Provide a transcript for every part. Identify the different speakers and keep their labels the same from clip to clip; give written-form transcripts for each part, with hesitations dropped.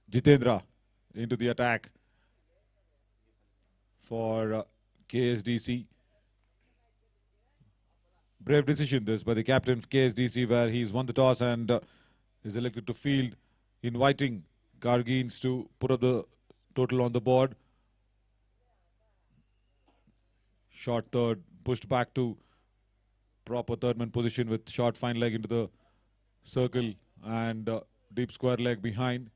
Speaker 1: Jitendra into the attack for KSDC. Brave decision this by the captain of KSDC, where he's won the toss and is elected to field, inviting Gargins to put up the total on the board. Short third, pushed back to proper third man position with short fine leg into the circle and deep square leg behind.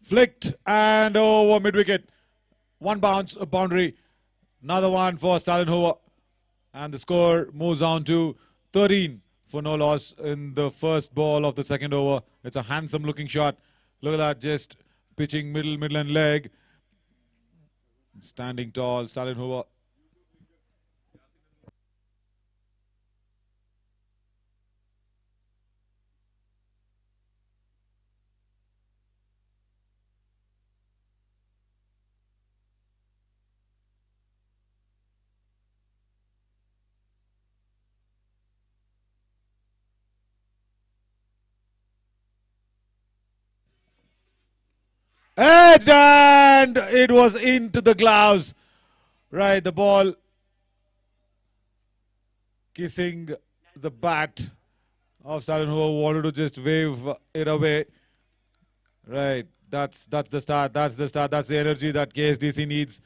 Speaker 1: Flicked and over mid wicket. One bounce, a boundary. Another one for Stalin Hoover. And the score moves on to 13 for no loss in the first ball of the second over. It's a handsome looking shot. Look at that, just pitching midland leg. Standing tall, Stalin Hoover. Edged and it was into the gloves. Right, the ball kissing the bat of Stalin, who wanted to just wave it away. Right, that's the start. That's the start. That's the energy that KSDC needs.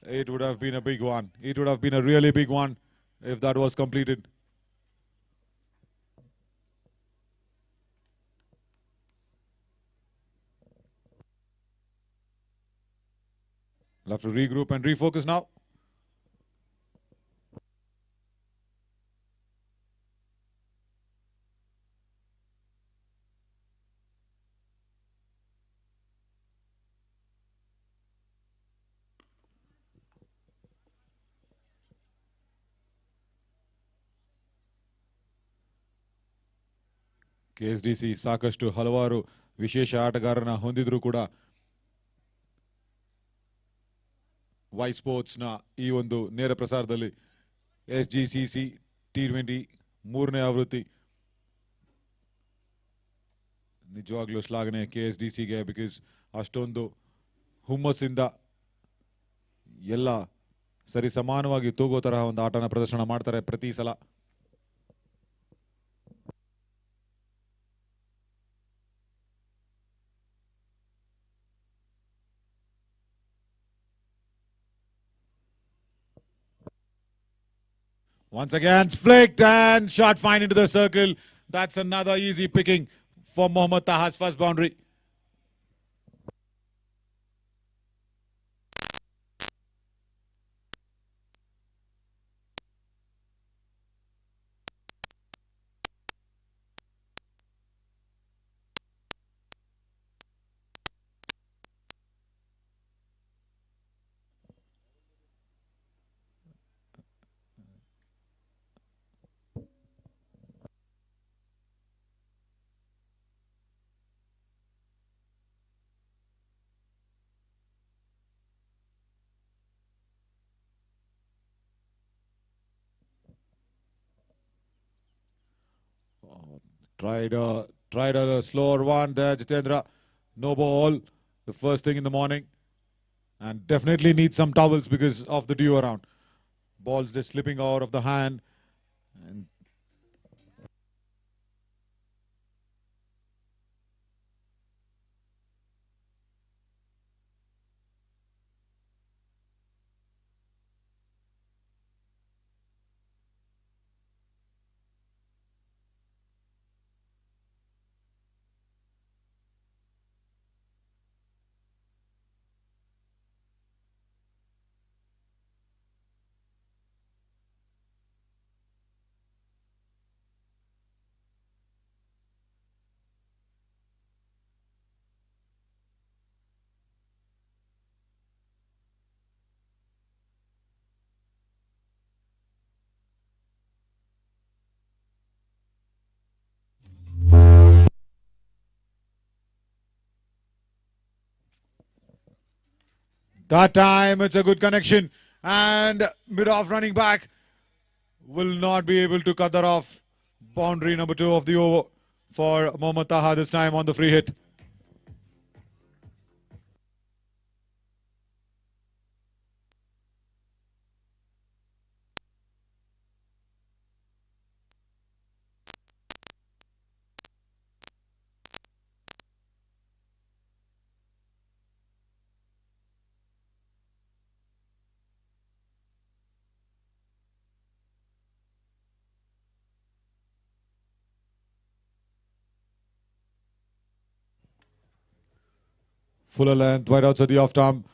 Speaker 1: It would have been a big one. It would have been a really big one if that was completed. We'll have to regroup and refocus now. KSDC ಸಾಕಷ್ಟು ಹಲವಾರು ವಿಶೇಷ ಆಟಗಾರರನ್ನ ಹೊಂದಿದ್ರು ಕೂಡ Y ಸ್ಪೋರ್ಟ್ಸ್ನ ಈ ಒಂದು ನೇರ ಪ್ರಸಾರದಲ್ಲಿ SGCC T20 ಮೂರನೇ ಆವೃತ್ತಿ ನಿಜವಾಗ್ಲೂ ಶ್ಲಾಘನೆ KSDCಗೆ, ಬಿಕಾಸ್ ಅಷ್ಟೊಂದು ಹುಮ್ಮಸ್ಸಿಂದ ಎಲ್ಲ ಸರಿ ಸಮಾನವಾಗಿ ತೂಗೋ ತರಹ ಒಂದು ಆಟನ ಪ್ರದರ್ಶನ ಮಾಡ್ತಾರೆ ಪ್ರತಿ ಸಲ. Once again, flicked and shot fine into the circle. That's another easy picking for Mohammad Taha's first boundary. Tried a slower one there, Jitendra. No ball. The first thing in the morning. And definitely needs some towels because of the dew around. Ball's just slipping out of the hand. And That time it's a good connection. And mid-off running back will not be able to cut that off. Boundary number 2 of the over for Mohammad Taha this time on the free hit. Fuller length, right outside the off stump.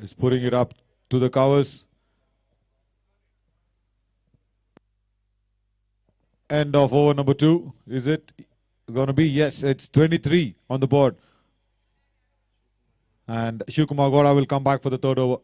Speaker 1: Is putting it up to the covers. End of over number 2. Is it going to be? Yes, it's 23 on the board. And Shivkumar Gowda will come back for the third over.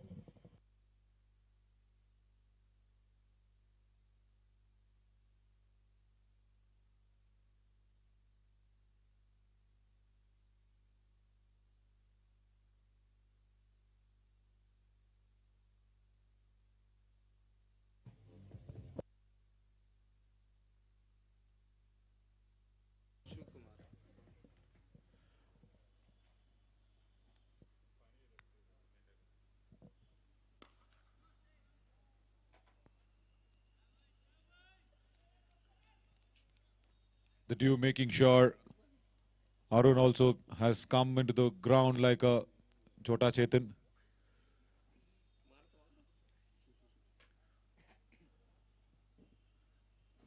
Speaker 1: The dew making sure Arun also has come into the ground like a Chota Chetan.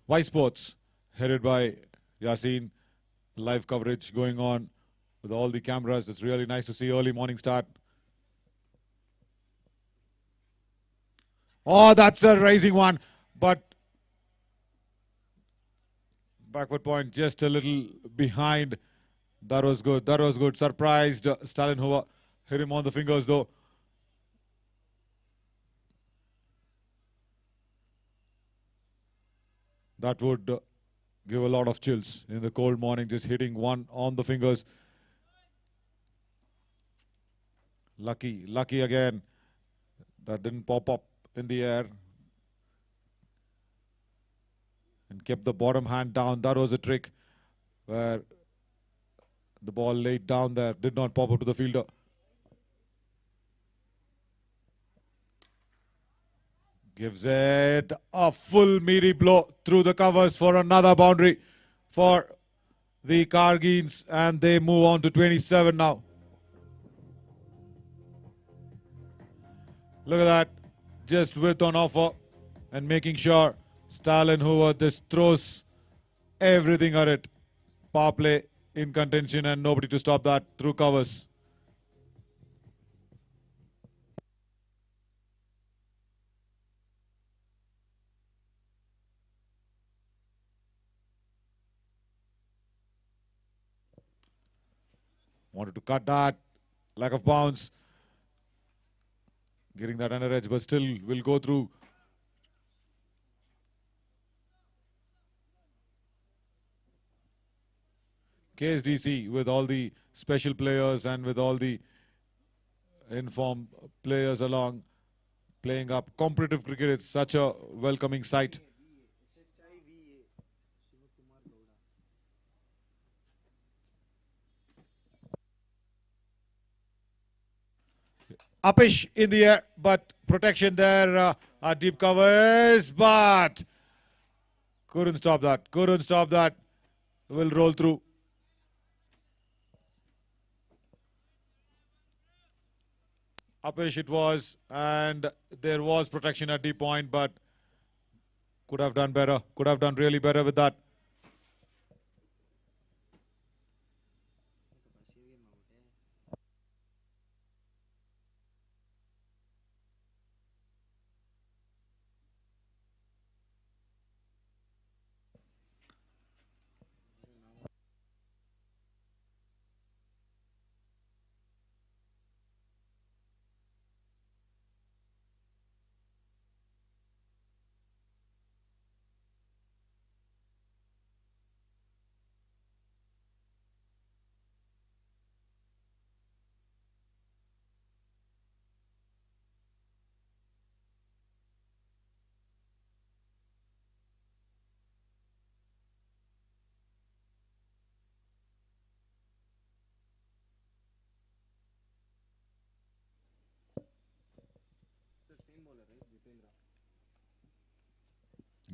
Speaker 1: Y Sports, headed by Yasin. Live coverage going on with all the cameras. It's really nice to see early morning start. Oh, that's a rising one. But backward point just a little behind. That was good. That was good. Surprised Stalin Hova. Hit him on the fingers though. That would give a lot of chills in the cold morning, just hitting one on the fingers. Lucky again. That didn't pop up in the air. And kept the bottom hand down. That was a trick where the ball laid down there, did not pop up to the fielder. Gives it a full meaty blow through the covers for another boundary for the Kargins, and they move on to 27 now. Look at that, just width on offer and making sure Stalin Hoover just throws everything at it. Power play in contention and nobody to stop that through covers. Wanted to cut that, lack of bounce. Getting that under edge, but still will go through. KSDC with all the special players and with all the informed players along, playing up competitive cricket. It's such a welcoming sight. Upish in the air, but protection there. Deep covers, but couldn't stop that. Couldn't stop that. Will roll through. Upish it was, and there was protection at deep point, but could have done better. Could have done really better with that.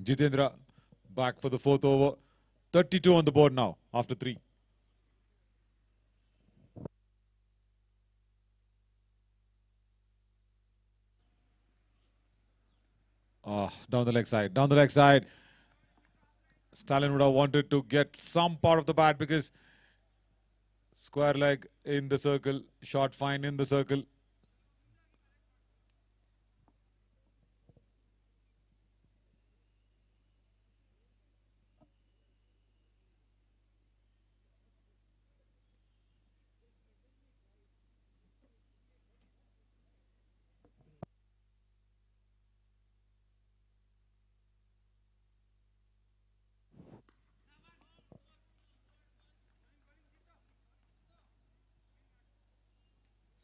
Speaker 1: Jitendra back for the fourth over. 32 on the board now after 3. Down the leg side. Down the leg side. Stalin would have wanted to get some part of the bat because square leg in the circle. Short fine in the circle.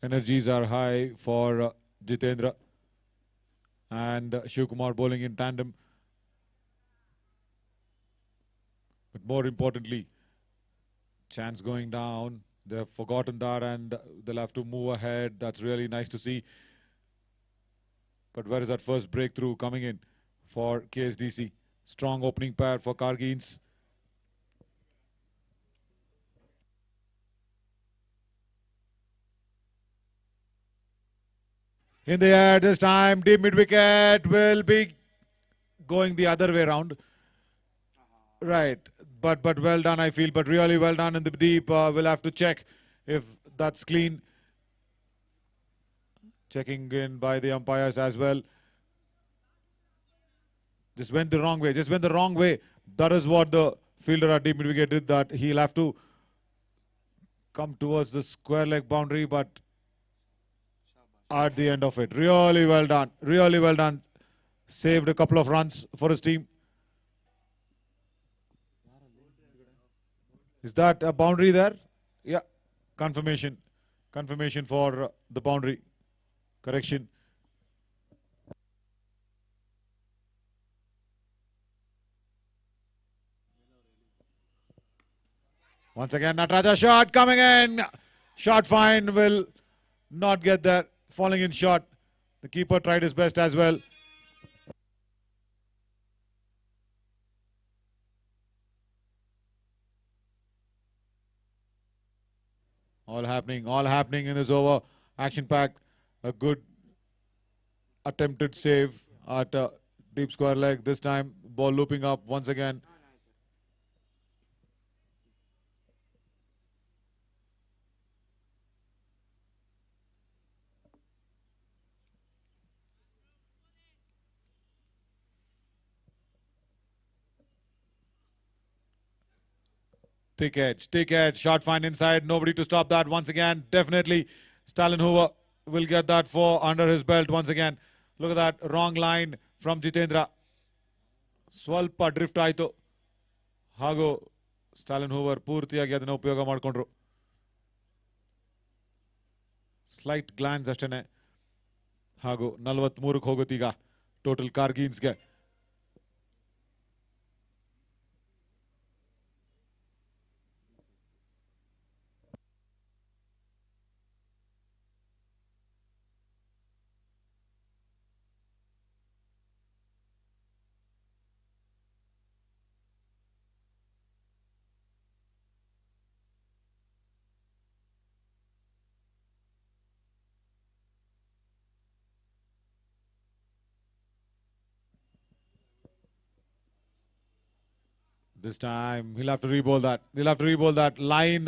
Speaker 1: Energies are high for Jitendra and Shivkumar bowling in tandem. But more importantly, chance going down. They've forgotten that and they'll have to move ahead. That's really nice to see. But where is that first breakthrough coming in for KSDC? Strong opening pair for Kargins. In the air this time, deep mid wicket will be going the other way around. Right, but well done, I feel. But really well done in the deep. We'll have to check if that's clean. Checking in by the umpires as well. Just went the wrong way. Just went the wrong way. That is what the fielder at deep mid wicket did. That he'll have to come towards the square leg boundary, but at the end of it, really well done. Really well done. Saved a couple of runs for his team. Is that a boundary there? Yeah. Confirmation. Confirmation for the boundary. Correction. Once again, Nataraja shot coming in. Shot fine will not get there. Falling in short. The keeper tried his best as well. All happening in this over. Action pack. A good attempted save at a deep square leg. This time, ball looping up once again. Thick edge, shot fine inside, nobody to stop that once again. Definitely Stalin Hoover will get that 4 under his belt once again. Look at that, wrong line from Jitendra. Swalpa drift ಆಯಿತು ಹಾಗೂ ಸ್ಟಾಲಿನ್ ಹೂವರ್ ಪೂರ್ತಿಯಾಗಿ ಅದನ್ನು ಉಪಯೋಗ ಮಾಡಿಕೊಂಡ್ರು. Slight glance ಅಷ್ಟೇ ಹಾಗೂ 43ಕ್ಕೆ ಹೋಗುತ್ತೀಗ total ಕಾರ್ಗಿನ್ಸ್ಗೆ. This time he'll have to re-bowl that. He'll have to re-bowl that. Line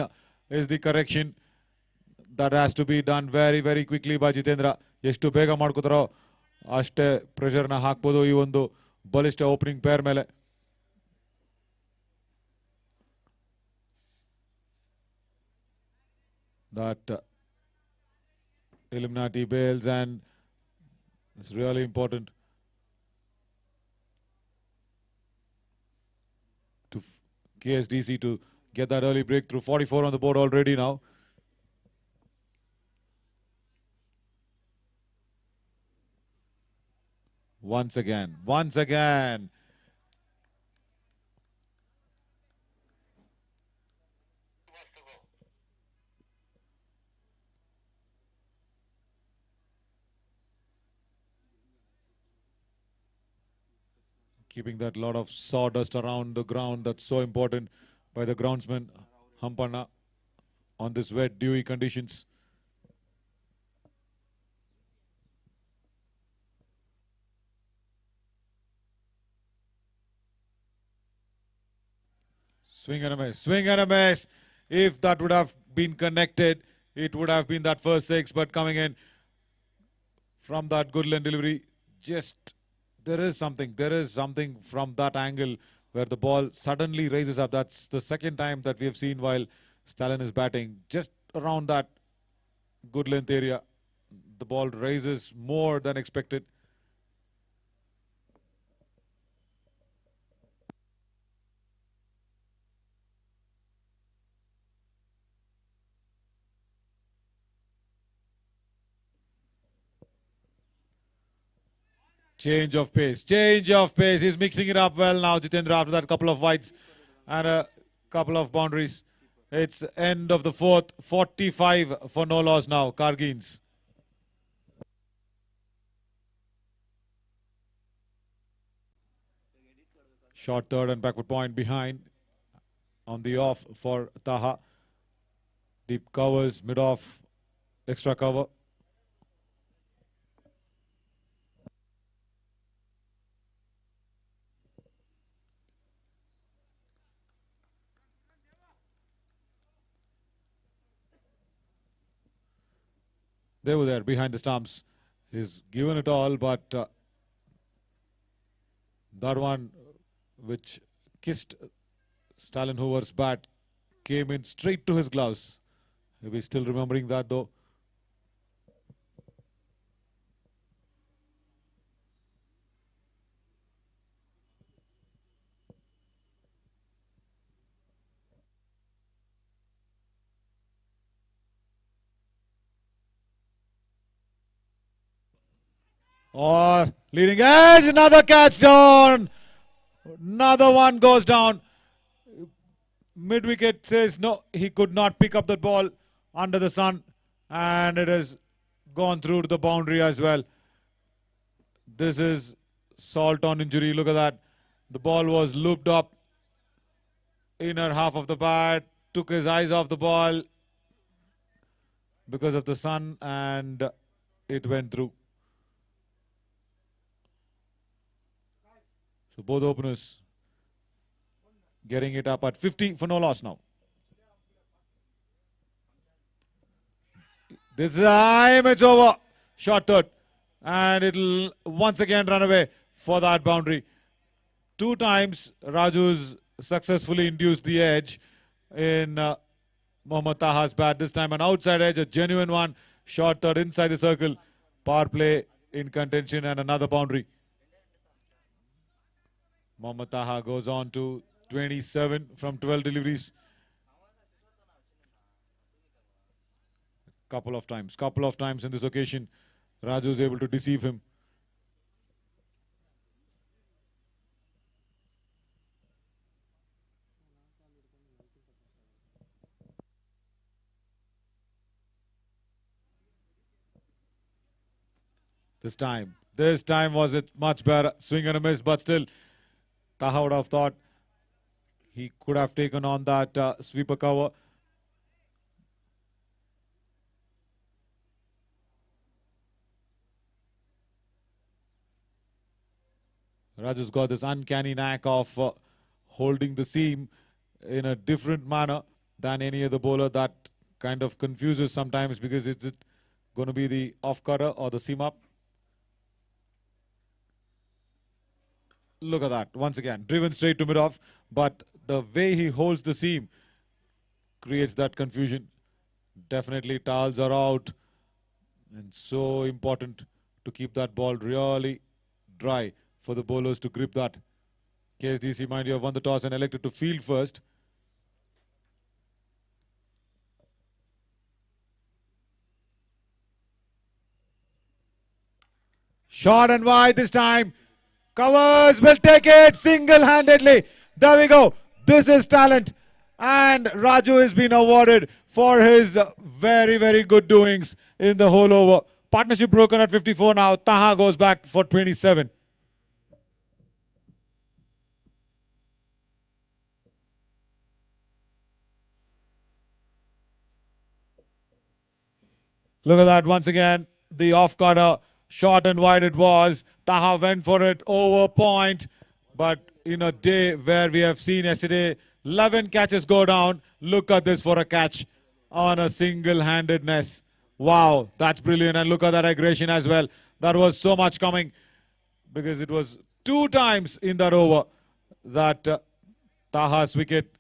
Speaker 1: is the correction. That has to be done very, very quickly by Jitendra. ಎಷ್ಟು ಬೇಗ ಮಾಡ್ಕೋತಾರೋ ಅಷ್ಟೇ ಪ್ರೆಷರ್ನ ಹಾಕ್ಬೋದು ಈ ಒಂದು ಬಲಿಷ್ಠ ಓಪನಿಂಗ್ ಪೇರ್ ಮೇಲೆ. That Illuminati bails and it's really important to KSDC to get that early breakthrough. 44 on the board already now. Once again. keeping that lot of sawdust around the ground. That's so important by the groundsman Hampana on this wet, dewy conditions. Swing and a miss. Swing and a miss. If that would have been connected, it would have been that first six. But coming in from that good length delivery, just there is something from that angle where the ball suddenly raises up. That's the second time that we have seen while Stalin is batting. Just around that good length area, the ball raises more than expected. Change of pace. Change of pace. He's mixing it up well now, Jitendra, after that couple of wides and a couple of boundaries. It's end of the fourth. 45 for no loss now. Kargins. Short third and backward point behind on the off for Taha. Deep covers, mid off, extra cover. They were there behind the stumps. He's given it all, but that one which kissed Stalin Hoover's bat came in straight to his gloves. Maybe still remembering that though. Oh, leading edge, another catch down. Another one goes down. Mid wicket says no, he could not pick up the ball under the sun, and it has gone through to the boundary as well. This is salt on injury. Look at that. The ball was looped up. Inner half of the bat, took his eyes off the ball because of the sun, and it went through. So both openers getting it up at 50 for no loss now. This time it's over. Short third. And it'll once again run away for that boundary. Two times Raju's successfully induced the edge in Mohammad Taha's bat. This time an outside edge, a genuine one. Short third inside the circle. Power play in contention and another boundary. Mohammad Taha goes on to 27 from 12 deliveries. Couple of times in this occasion, Raju is able to deceive him. This time was it much better. Swing and a miss, but still, Taha would have thought he could have taken on that sweeper cover. Raju's got this uncanny knack of holding the seam in a different manner than any other bowler. That kind of confuses sometimes because is it going to be the off cutter or the seam up? Look at that. Once again, driven straight to mid-off, but the way he holds the seam creates that confusion. Definitely towels are out, and so important to keep that ball really dry for the bowlers to grip that. KSDC, mind you, have won the toss and elected to field first. Short and wide this time. Covers will take it single-handedly. There we go. This is talent. And Raju has been awarded for his very, very good doings in the whole over. Partnership broken at 54 now. Taha goes back for 27. Look at that once again. The off cutter, short and wide it was. Taha went for it over point. But in a day where we have seen yesterday 11 catches go down, look at this for a catch on a single-handedness. Wow, that's brilliant. And look at that aggression as well. That was so much coming because it was 2 times in that over that Taha's wicket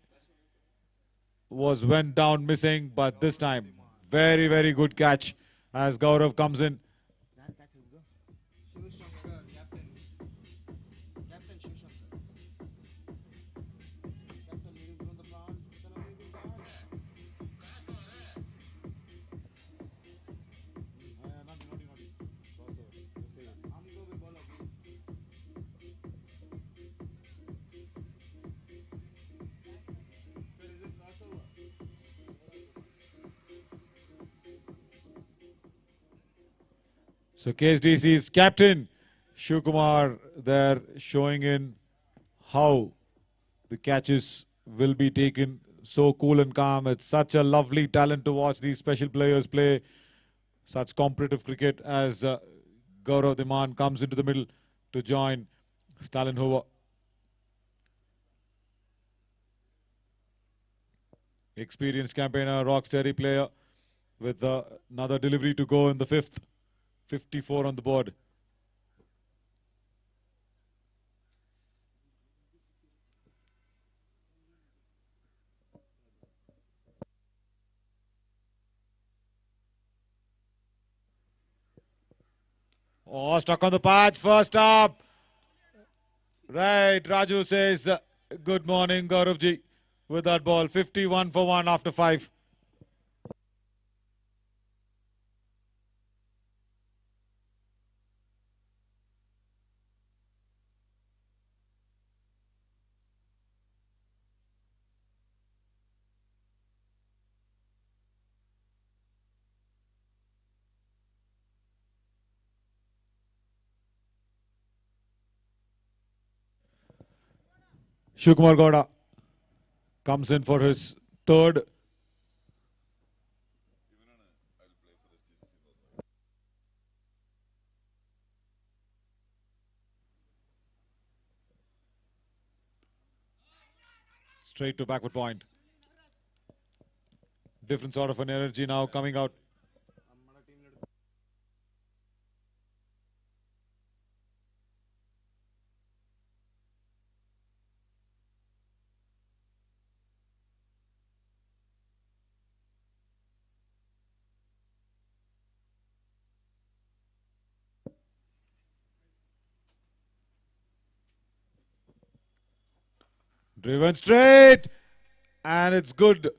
Speaker 1: went down missing, but this time very, very good catch as Gaurav comes in. So KSDC's captain Shivkumar there showing in how the catches will be taken. So cool and calm. It's such a lovely talent to watch these special players play such competitive cricket as Gaurav Dhiman comes into the middle to join Stalin Hoover. Experienced campaigner, rock steady player with another delivery to go in the 5th. 54 on the board. Oh, stuck on the patch. First up. Right, Raju says, good morning, Gauravji, with that ball. 51 for 1 after 5. Shivkumar Gowda comes in for his 3rd. Straight to backward point. Different sort of an energy now coming out. Driven straight. And it's good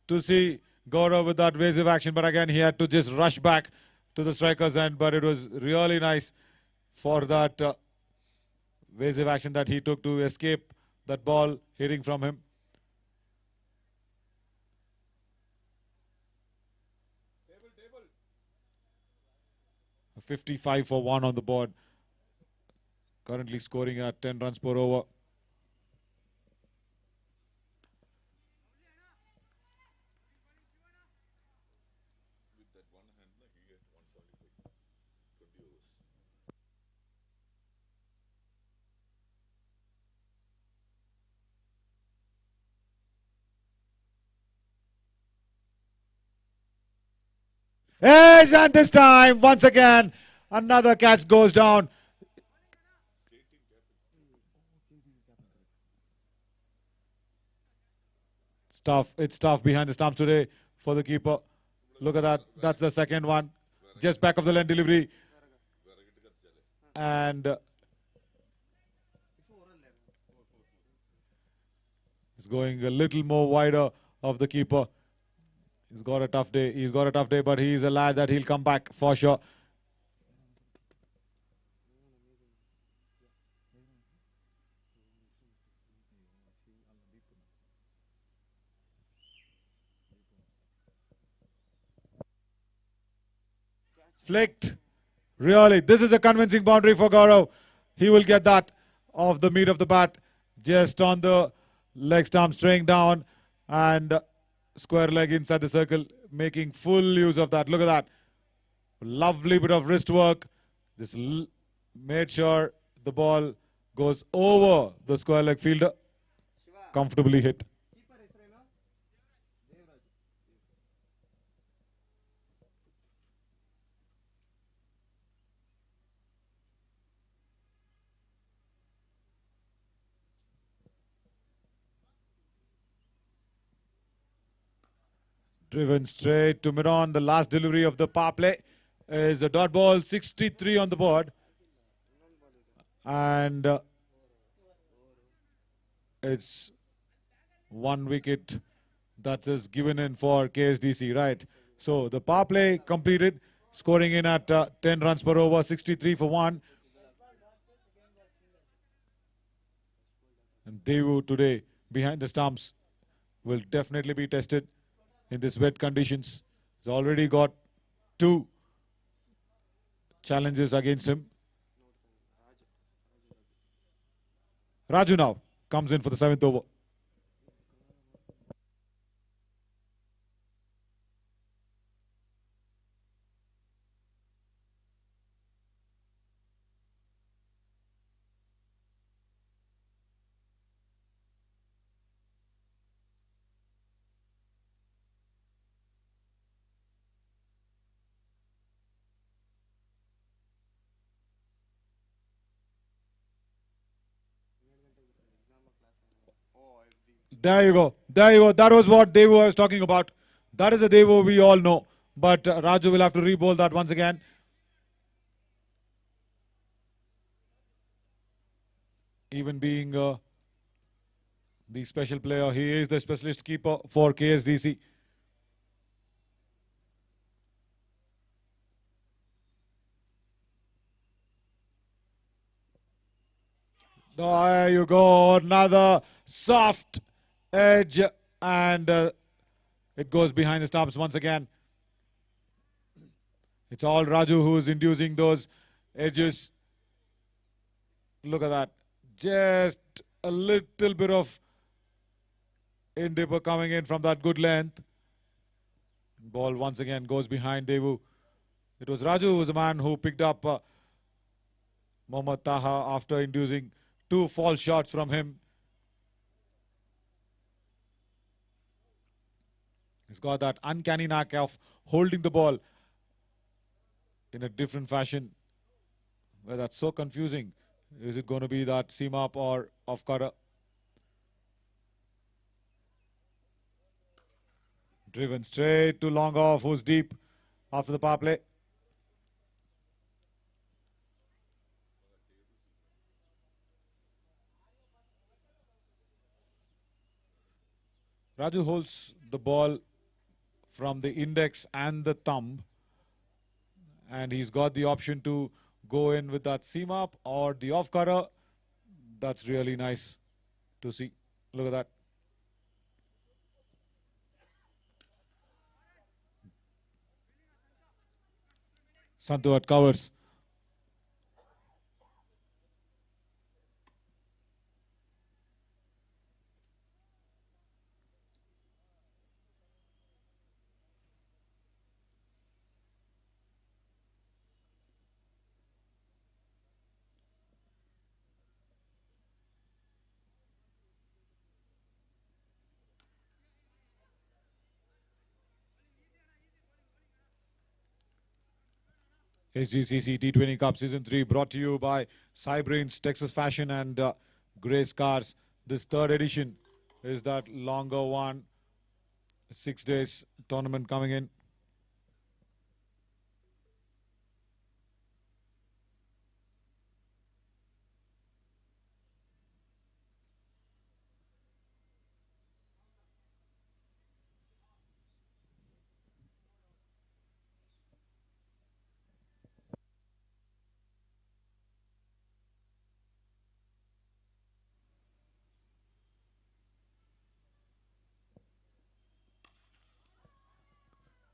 Speaker 1: to see Gaurav with that evasive action. But again, he had to just rush back to the striker's end. But it was really nice for that evasive action that he took to escape that ball hitting from him. A 55 for 1 on the board. Currently scoring at 10 runs per over. Yes, and this time, once again, another catch goes down. It's tough behind the stumps today for the keeper. Look at that. That's the second one. Just back of the lane delivery. And it's going a little more wider of the keeper. He's got a tough day. He's got a tough day, but he's a lad that he'll come back for sure. Flicked. Really, this is a convincing boundary for Gaurav. He will get that off the meat of the bat. Just on the leg stump, straying down and square leg inside the circle, making full use of that. Look at that. Lovely bit of wrist work. Just made sure the ball goes over the square leg fielder. Comfortably hit. Driven straight to mid-on. The last delivery of the power play is a dot ball. 63 on the board. And it's 1 wicket that is given in for KSDC, right? So the power play completed, scoring in at 10 runs per over, 63 for 1. And Devu today behind the stumps will definitely be tested in these wet conditions. He's already got 2 challenges against him. Raju now comes in for the 7th over. There you go. There you go. That was what Devu was talking about. That is a Devu we all know. But Raju will have to re-bowl that once again. Even being the special player, he is the specialist keeper for KSDC. There you go. Another soft edge, and it goes behind the stumps once again. It's all Raju who's inducing those edges. Look at that. Just a little bit of in-dipper coming in from that good length. Ball once again goes behind Devu. It was Raju who was the man who picked up Mohammad Taha after inducing 2 false shots from him. He's got that uncanny knack of holding the ball in a different fashion. Well, that's so confusing. Is it going to be that seam up or off cutter? Driven straight to long off, who's deep after the power play. Raju holds the ball from the index and the thumb, and he's got the option to go in with that seam up or the off cutter. That's really nice to see. Look at that. Santu at covers. SGCC T20 Cup Season 3 brought to you by Cybrains, Texas Fashion and Grace Cars. This 3rd edition is that longer one. 6 days tournament coming in.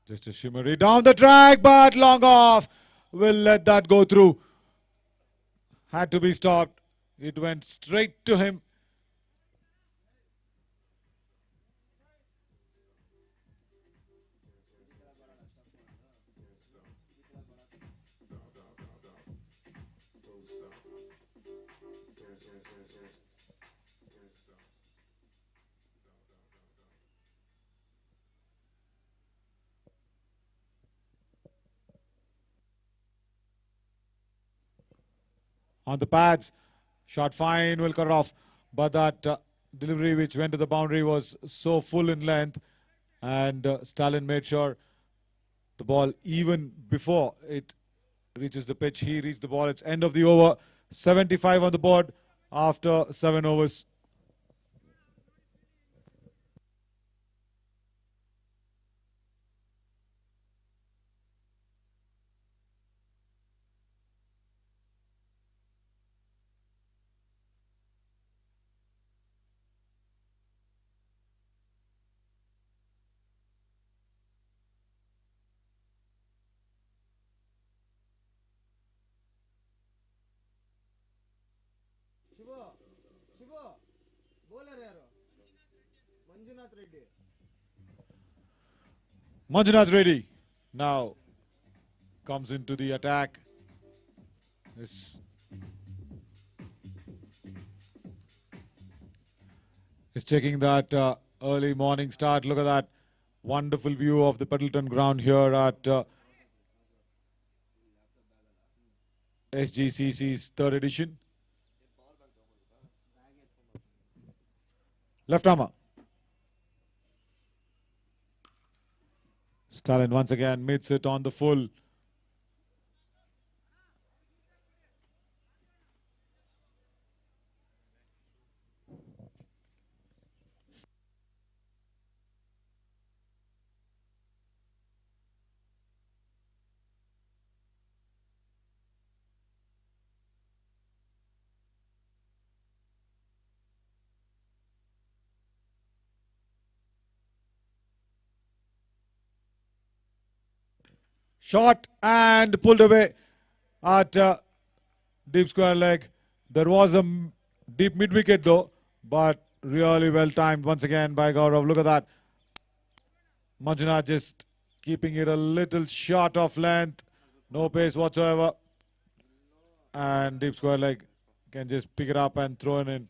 Speaker 1: Just a shimmery down the track, but long off. Will let that go through. Had to be stopped. It went straight to him. on the pads. Shot fine, will cut it off. But that delivery which went to the boundary was so full in length, and Stalin made sure the ball, even before it reaches the pitch, he reached the ball. It's end of the over. 75 on the board after 7 overs. Manjunath Reddy now comes into the attack. Is taking that early morning start. Look at that wonderful view of the Peddleton ground here at SGCC's 3rd edition. Left armour. Stalin once again meets it on the full. Shot and pulled away at deep square leg. There was a deep mid wicket though, but really well timed once again by Gaurav. Look at that. Manjunath just keeping it a little short of length. No pace whatsoever. And deep square leg can just pick it up and throw it in.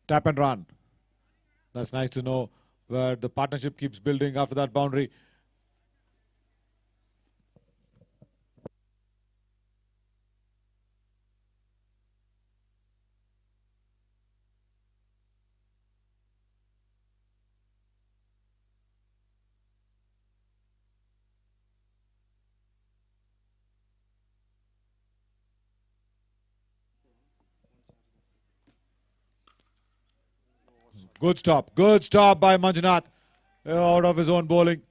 Speaker 1: Tap and run. That's nice to know where the partnership keeps building after that boundary. Good stop. Good stop by Manjunath. Out of his own bowling.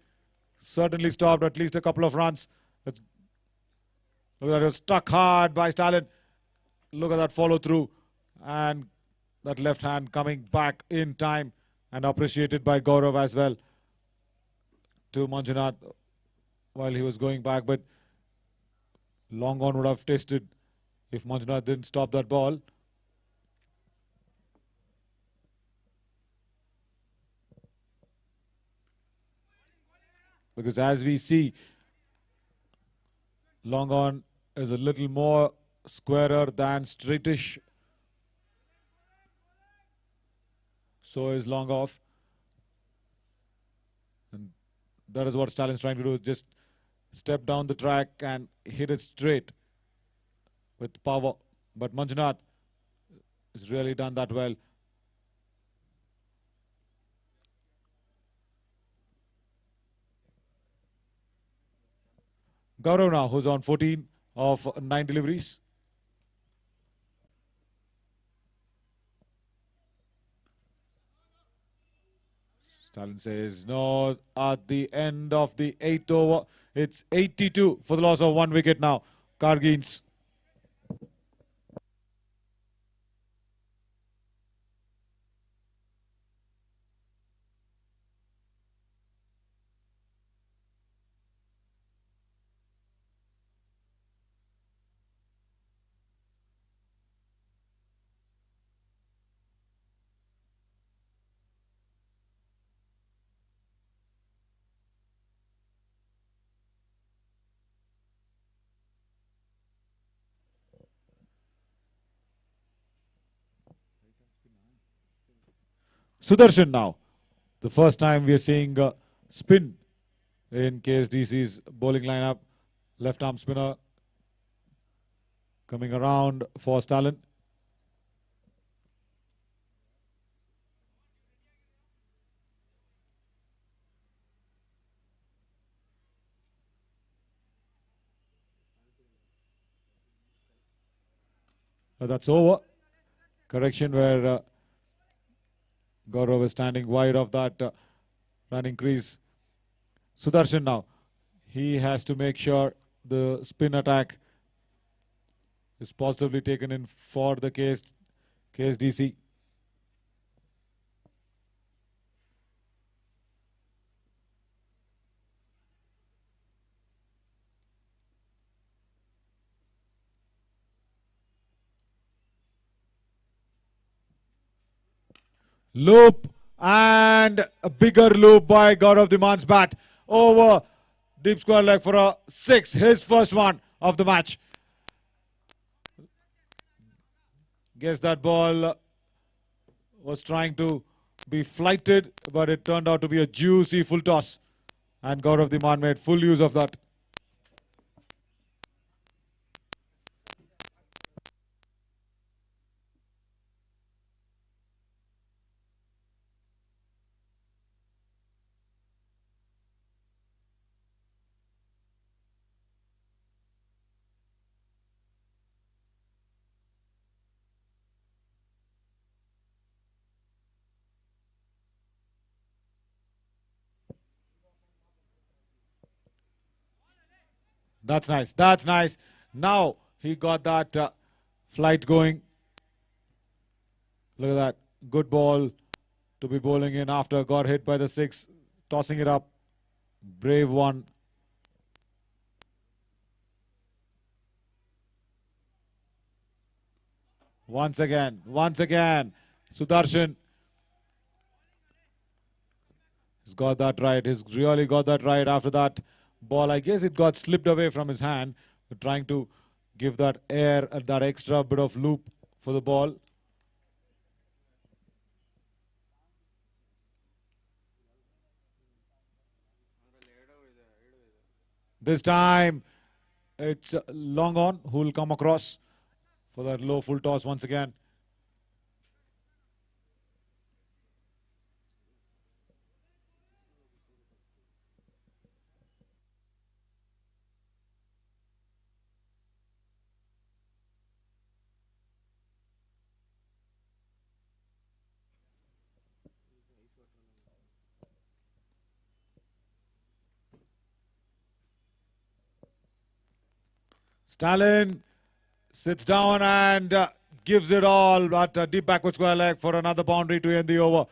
Speaker 1: Certainly stopped at least a couple of runs. Look at that. It was stuck hard by Stalin. Look at that follow through. And that left hand coming back in time and appreciated by Gaurav as well to Manjunath while he was going back. But long on would have tasted if Manjunath didn't stop that ball. Because as we see, long on is a little more squarer than straightish. So is long off. And that is what Stalin's trying to do, just step down the track and hit it straight with power. But Manjunath has really done that well. Gaurav now, who's on 14 of 9 deliveries. Stalin says no at the end of the 8th over. It's 82 for the loss of 1 wicket now. Kargins. Sudarshan now. The first time we are seeing spin in KSDC's bowling lineup. Left arm spinner coming around for Stalin. That's over. Correction where Gaurav is standing wide of that running crease. Sudarshan now. He has to make sure the spin attack is positively taken in for the KSDC. Loop and a bigger loop by Gaurav Dhiman's bat over deep square leg for a 6. His first one of the match. Guess that ball was trying to be flighted, but it turned out to be a juicy full toss. And Gaurav Dhiman made full use of that. That's nice. That's nice. Now he got that flight going. Look at that. Good ball to be bowling in after got hit by the 6. Tossing it up. Brave one. Once again. Sudarshan. He's got that right. He's really got that right after that ball. I guess it got slipped away from his hand. Trying to give that air, that extra bit of loop for the ball. This time it's long on who will come across for that low full toss once again. Stalin sits down and gives it all, but deep backward square leg for another boundary to end the over.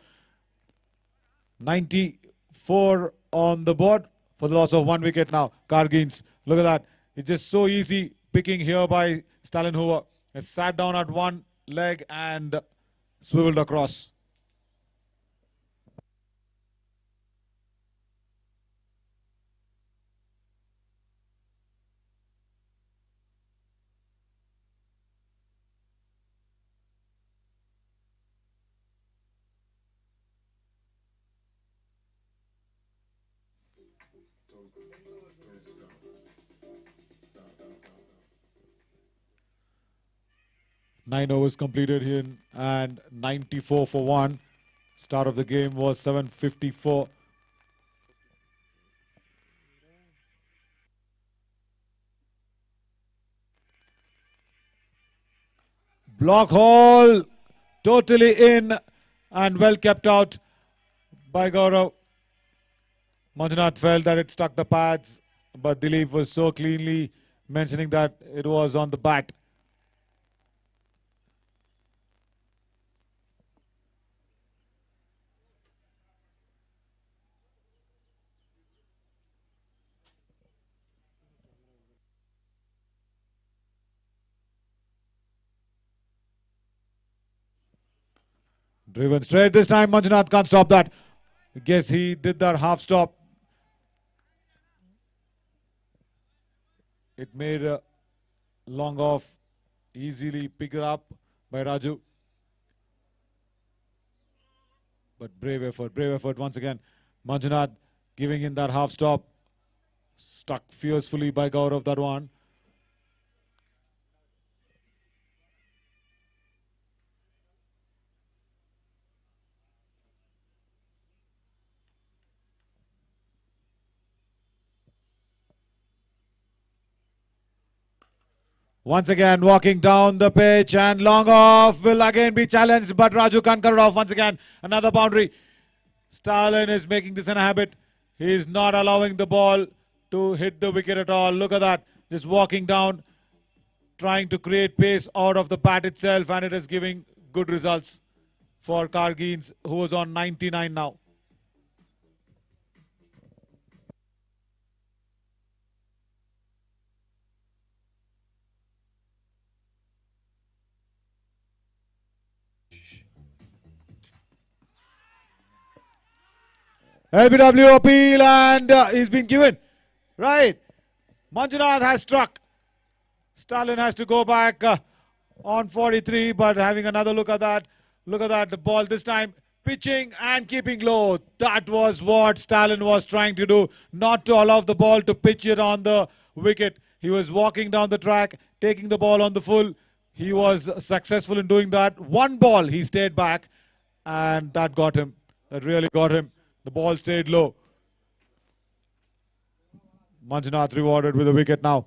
Speaker 1: 94 on the board for the loss of 1 wicket now. Kargins, look at that. It's just so easy picking here by Stalin Hoover. He sat down at one leg and swiveled across. Nine overs completed here and 94 for 1. Start of the game was 7:54. Block hole totally in and well kept out by Gaurav. Manjunath felt that it struck the pads, but Dilip was so cleanly mentioning that it was on the bat. Driven straight this time, Manjunath can't stop that. I guess he did that half stop. It made a long off, easily picked up by Raju. But brave effort once again. Manjunath giving in that half stop. Stuck fiercely by Gaurav, that one. Once again, walking down the pitch and long off will again be challenged, but Raju can't cut it off once again. Another boundary. Stalin is making this a habit. He is not allowing the ball to hit the wicket at all. Look at that. Just walking down, trying to create pace out of the bat itself, and it is giving good results for Kargins, who is on 99 now. LBW appeal and he's been given. Right. Manjunath has struck. Stalin has to go back on 43, but having another look at that. Look at that. The ball this time pitching and keeping low. That was what Stalin was trying to do. Not to allow the ball to pitch it on the wicket. He was walking down the track, taking the ball on the full. He was successful in doing that. One ball he stayed back and that got him. That really got him. The ball stayed low. Manjunath rewarded with a wicket now.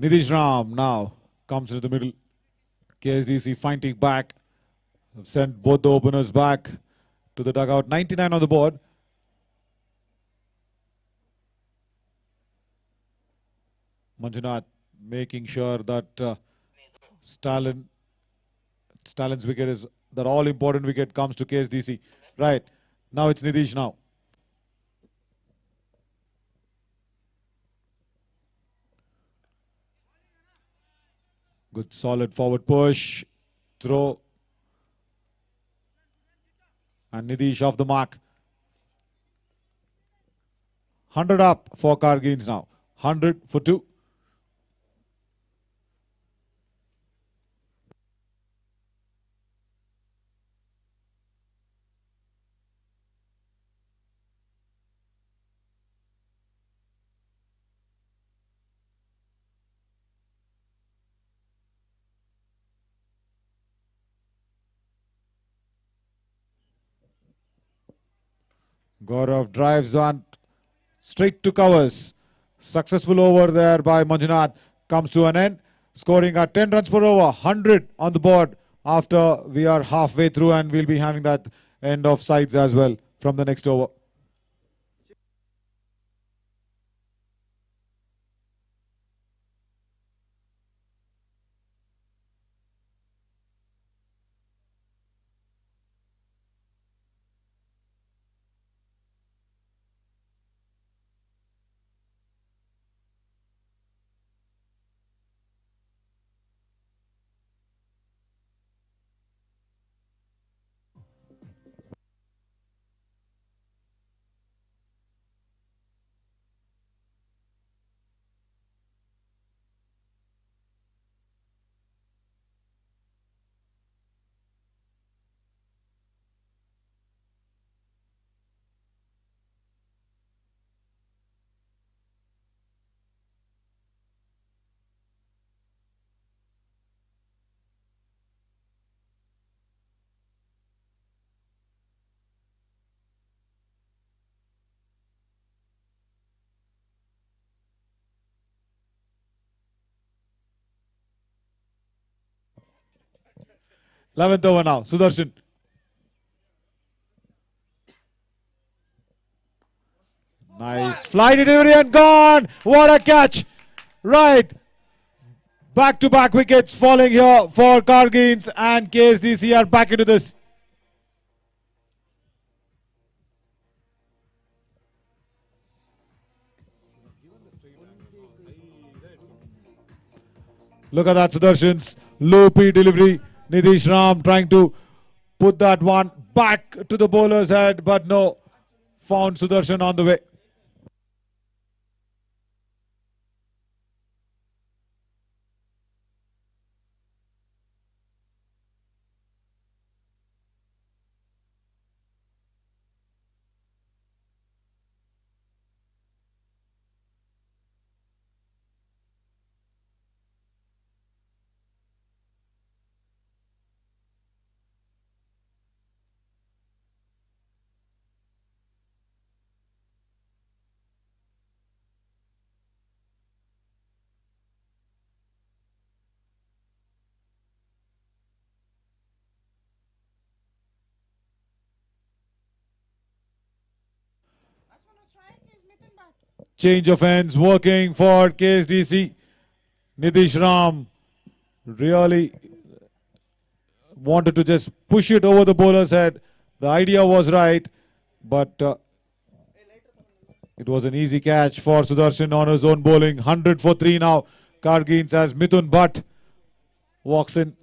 Speaker 1: Nitish Ram now comes into the middle. KSDC fighting back. Sent both the openers back to the dugout. 99 on the board. Manjunath making sure that Stalin's wicket is that all important wicket comes to KSDC. Right. Now it's Nitish now. Good solid forward push. Throw. And Nitish off the mark. 100 up for Kargins now. 100 for 2. Gaurav drives on straight to covers. Successful over there by Manjunath comes to an end. Scoring at 10 runs per over, 100 on the board after we are halfway through, and we'll be having that end of sides as well from the next over. 11th over now. Sudarshan. Nice fly delivery and gone. What a catch. Right. Back-to-back wickets falling here for Cargins, and KSDC are back into this. Look at that, Sudarshan's loopy delivery. Nitish Ram trying to put that one back to the bowler's head, but no. Found Sudarshan on the way. Change of ends working for KSDC. Nitish Ram really wanted to just push it over the bowler's head. The idea was right, but it was an easy catch for Sudarshan on his own bowling. 100 for 3 now. Cargins as Mithun Bhatt walks in.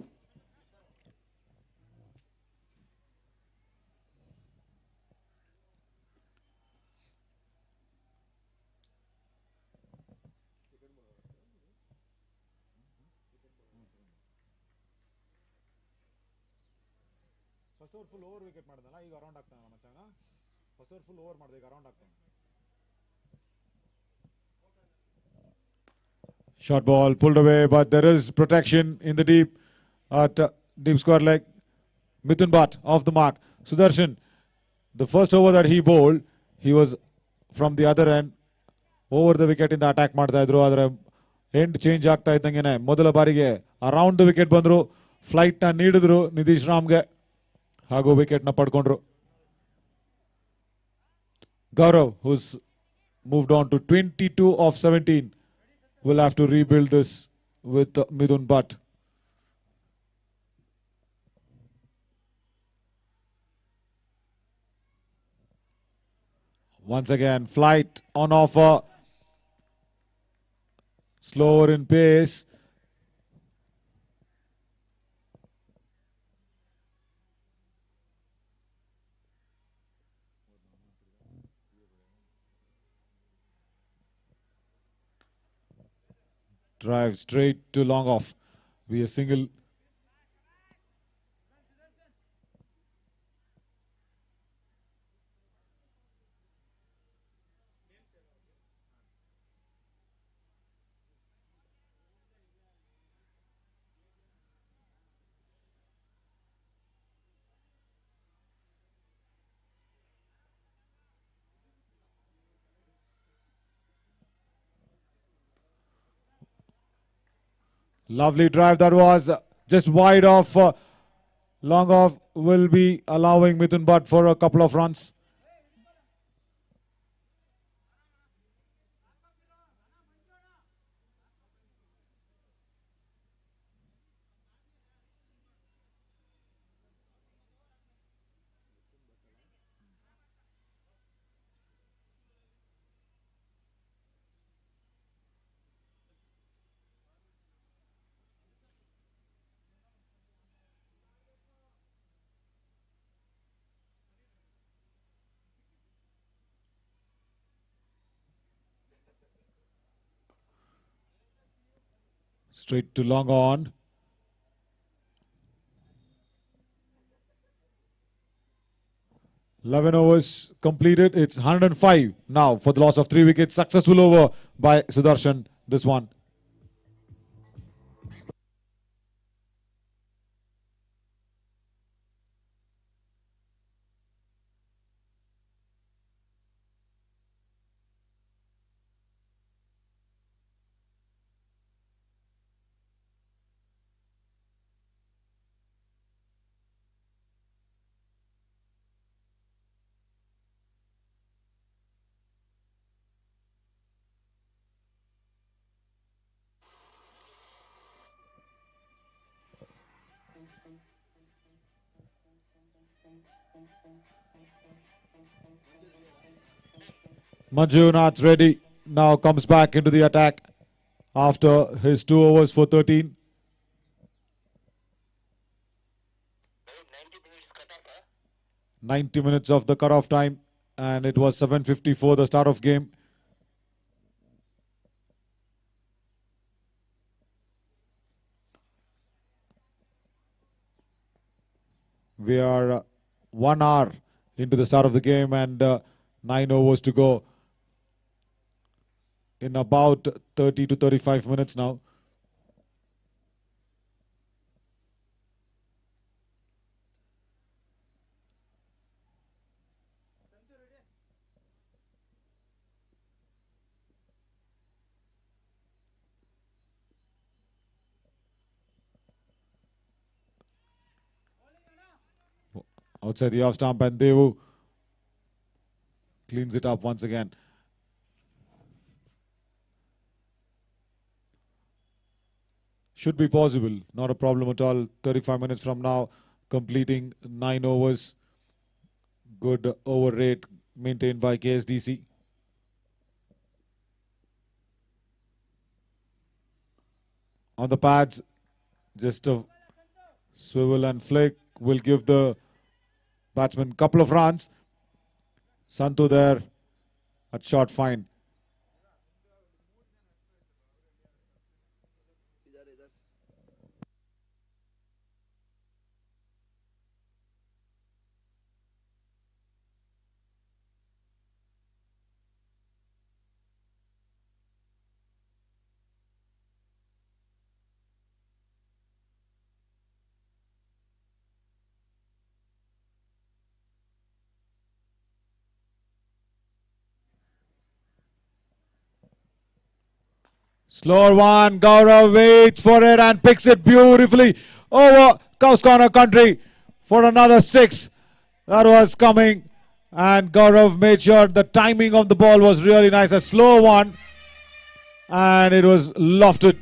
Speaker 1: Short ball pulled away, but there is protection in the deep at deep square leg. Mithun Bhatt off the mark. Sudarshan, the first over that he bowled, he was from the other end over the wicket in the attack ಮಾಡ್ತಾ ಇದ್ರು. ಆದರೆ end change ಆಗ್ತಾ ಇದ್ದಂಗೆನೆ ಮೊದಲ ಬಾರಿಗೆ around the wicket ಬಂದರು. Flight ನ ನೀಡಿದ್ರು ನಿತೀಶ್ ರಾಮ್ಗೆ ಹಾಗೂ ವಿಕೆಟ್ ನ ಪಡ್ಕೊಂಡ್ರು. Gaurav, who's moved on to 22 of 17, will have to rebuild this with Mithun Bhatt. Once again, flight on offer. Slower in pace. Drive straight to long off. Be a single. Lovely drive that was, just wide off. Long off will be allowing Mithun Bhatt for a couple of runs. Straight to long on. Eleven overs completed. It's 105 now for the loss of 3 wickets. Successful over by Sudarshan. This one. Manjunath Reddy now comes back into the attack after his 2 overs for 13. 90 minutes of the cutoff time, and it was 7:54 the start of game. We are 1 hour into the start of the game, and 9 overs to go in about 30 to 35 minutes now. Outside the off stump, and Devu cleans it up once again. Should be possible, not a problem at all. 35 minutes from now, completing 9 overs. Good over rate maintained by KSDC. On the pads, just a swivel and flick will give the batsman couple of runs. Santu there at short fine. Slower one, Gaurav waits for it and picks it beautifully over Cows Corner country for another 6. That was coming, and Gaurav made sure the timing of the ball was really nice. A slow one, and it was lofted.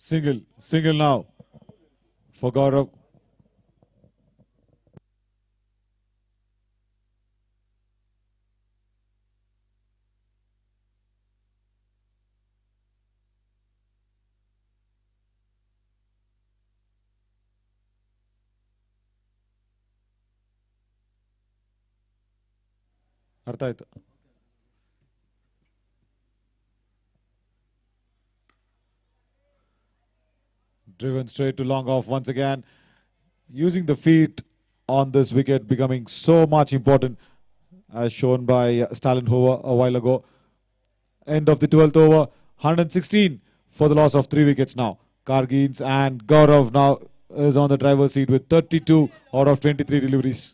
Speaker 1: Single now for Gaurav. ಅರ್ಥ ಆಯ್ತು. Driven straight to long off once again. Using the feet on this wicket becoming so much important, as shown by Stalin Hoover a while ago. End of the 12th over, 116 for the loss of 3 wickets now. Kargins and Gaurav now is on the driver's seat with 32 out of 23 deliveries.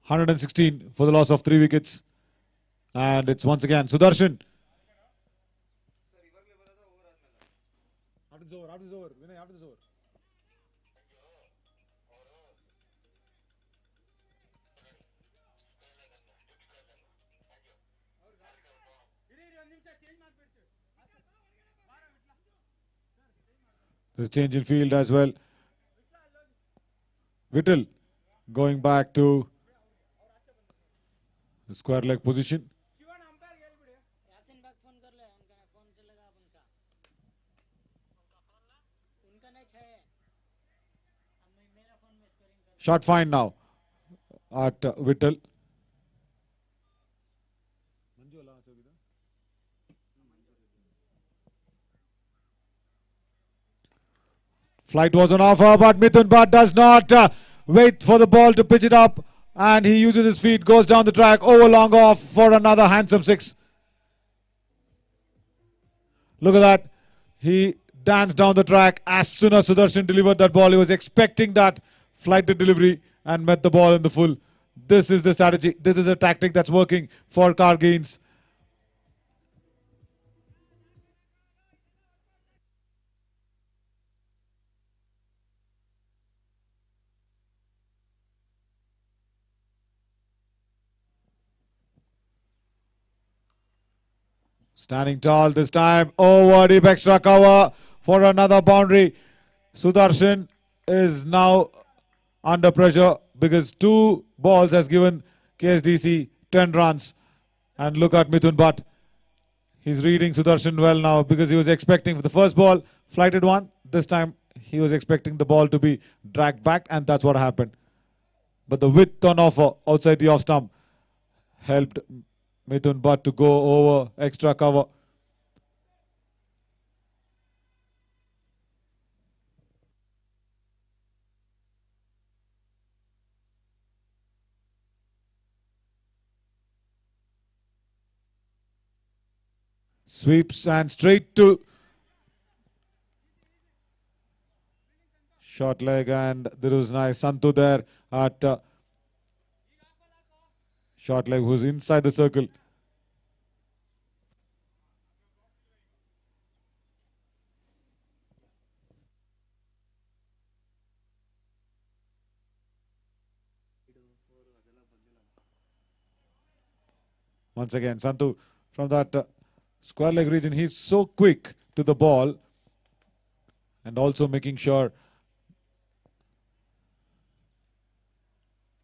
Speaker 1: (116) for the loss of 3 wickets. And it's once again Sudarshan. There's a change in field as well. Vittal going back to the square leg position. Shot fine now at Vittal. Flight was on offer, but Mithun Bhatt does not wait for the ball to pitch it up, and he uses his feet, goes down the track, over long off for another handsome six. Look at that. He danced down the track as soon as Sudarshan delivered that ball. He was expecting that flighted delivery and met the ball in the full. This is the strategy. This is a tactic that's working for Cargains. Standing tall this time. Over deep extra cover for another boundary. Sudarshan is now under pressure because 2 balls has given KSDC 10 runs. And look at Mithun Bhatt. He's reading Sudarshan well now because he was expecting for the first ball, flighted one. This time he was expecting the ball to be dragged back, and that's what happened. But the width on offer outside the off stump helped Mithun Bhatt to go over extra cover. Sweeps and straight to short leg, and there was nice Santu there at short leg, who's inside the circle. Once again, Santu from that square leg region. He's so quick to the ball and also making sure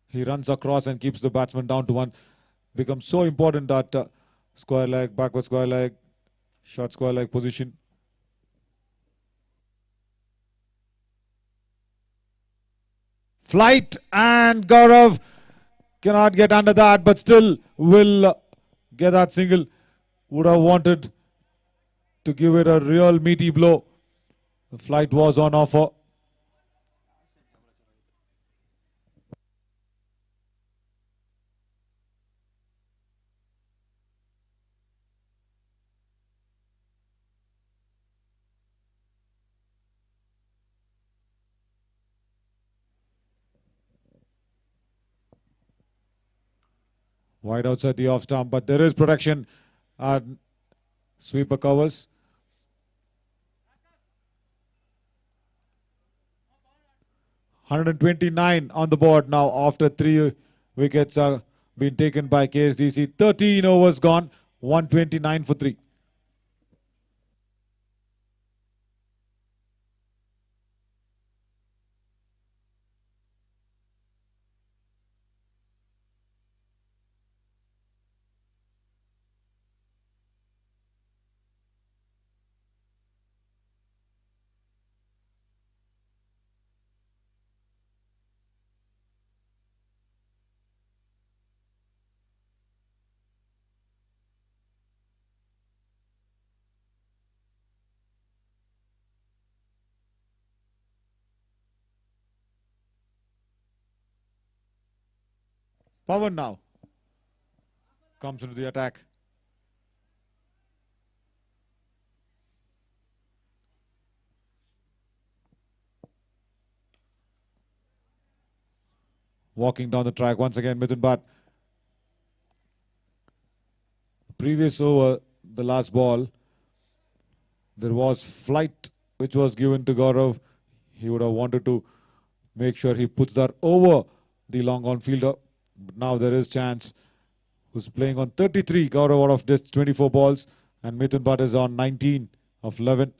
Speaker 1: he runs across and keeps the batsman down to 1. Becomes so important that square leg, backward square leg, short square leg position. Flight, and Gaurav cannot get under that, but still will get that single. Would have wanted to give it a real meaty blow. The flight was on offer. Wide outside the off stump, but there is protection. Sweeper covers. $129 on the board now after 3 wickets are being taken by KSDC. 13 overs gone. 129 for 3. Pawan now comes into the attack. Walking down the track once again, Mithun Bhatt. Previous over, the last ball, there was flight which was given to Gaurav. He would have wanted to make sure he puts that over the long on fielder. But now there is chance. Who's playing on 33, Gaurav out of just 24 balls, and Mithun Bhatt is on 19 of 11.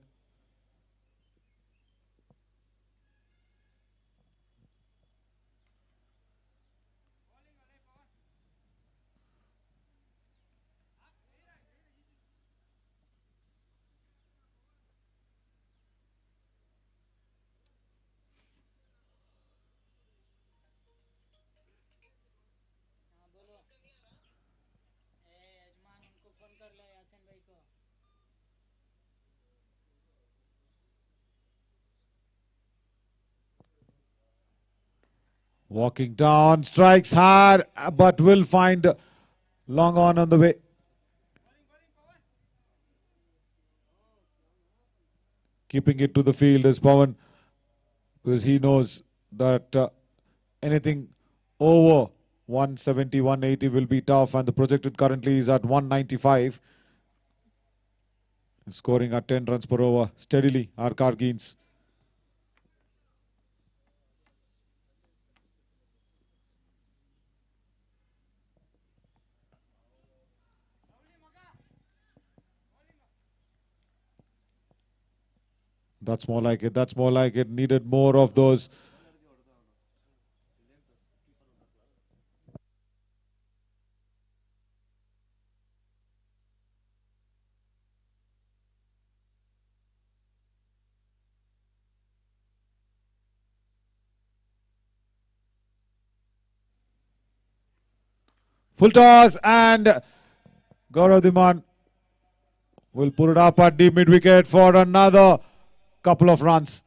Speaker 1: Walking down, strikes hard, but will find long on the way. Keeping it to the field is Pawan, because he knows that anything over 170, 180 will be tough, and the projected currently is at 195. Scoring at 10 runs per over steadily, are Kargins. That's more like it. That's more like it. Needed more of those. Full toss, and Gaurav Dhiman will put it up at deep mid wicket for another couple of runs.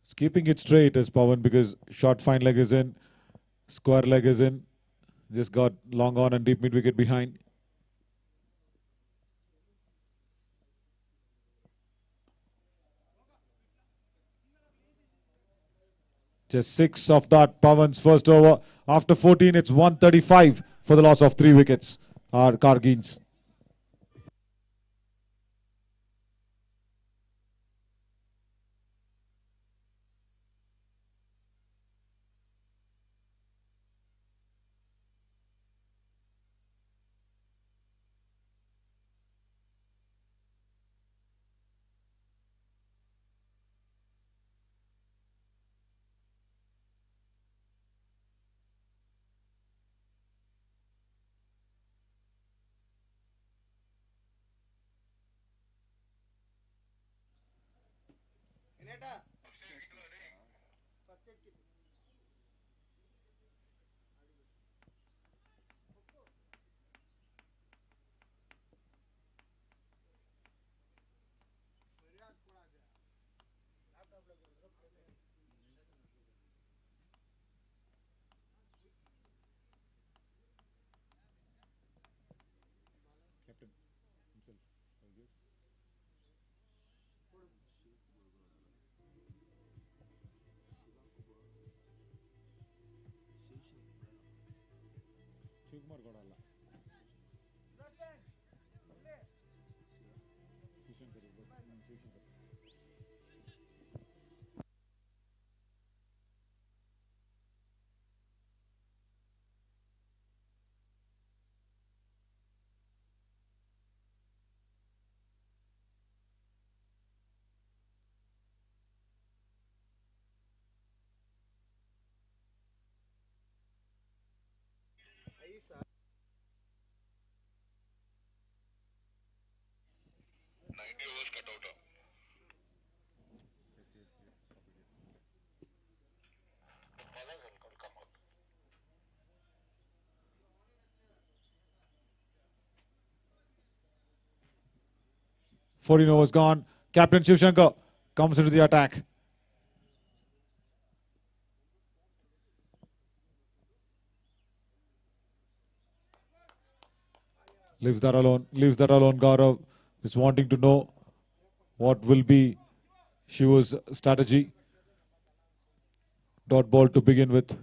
Speaker 1: It's keeping it straight is Pawan, because short fine leg is in, square leg is in. Just got long on and deep mid wicket behind. Just 6 of that Pawan's first over. After 14, it's 135 for the loss of 3 wickets. Are Kargins.
Speaker 2: Cutout.
Speaker 1: 14 overs gone. Captain Shivshankar comes into the attack. Leaves that alone. Leaves that alone. Gaurav is wanting to know what will be Shiva's strategy. Dot ball to begin with.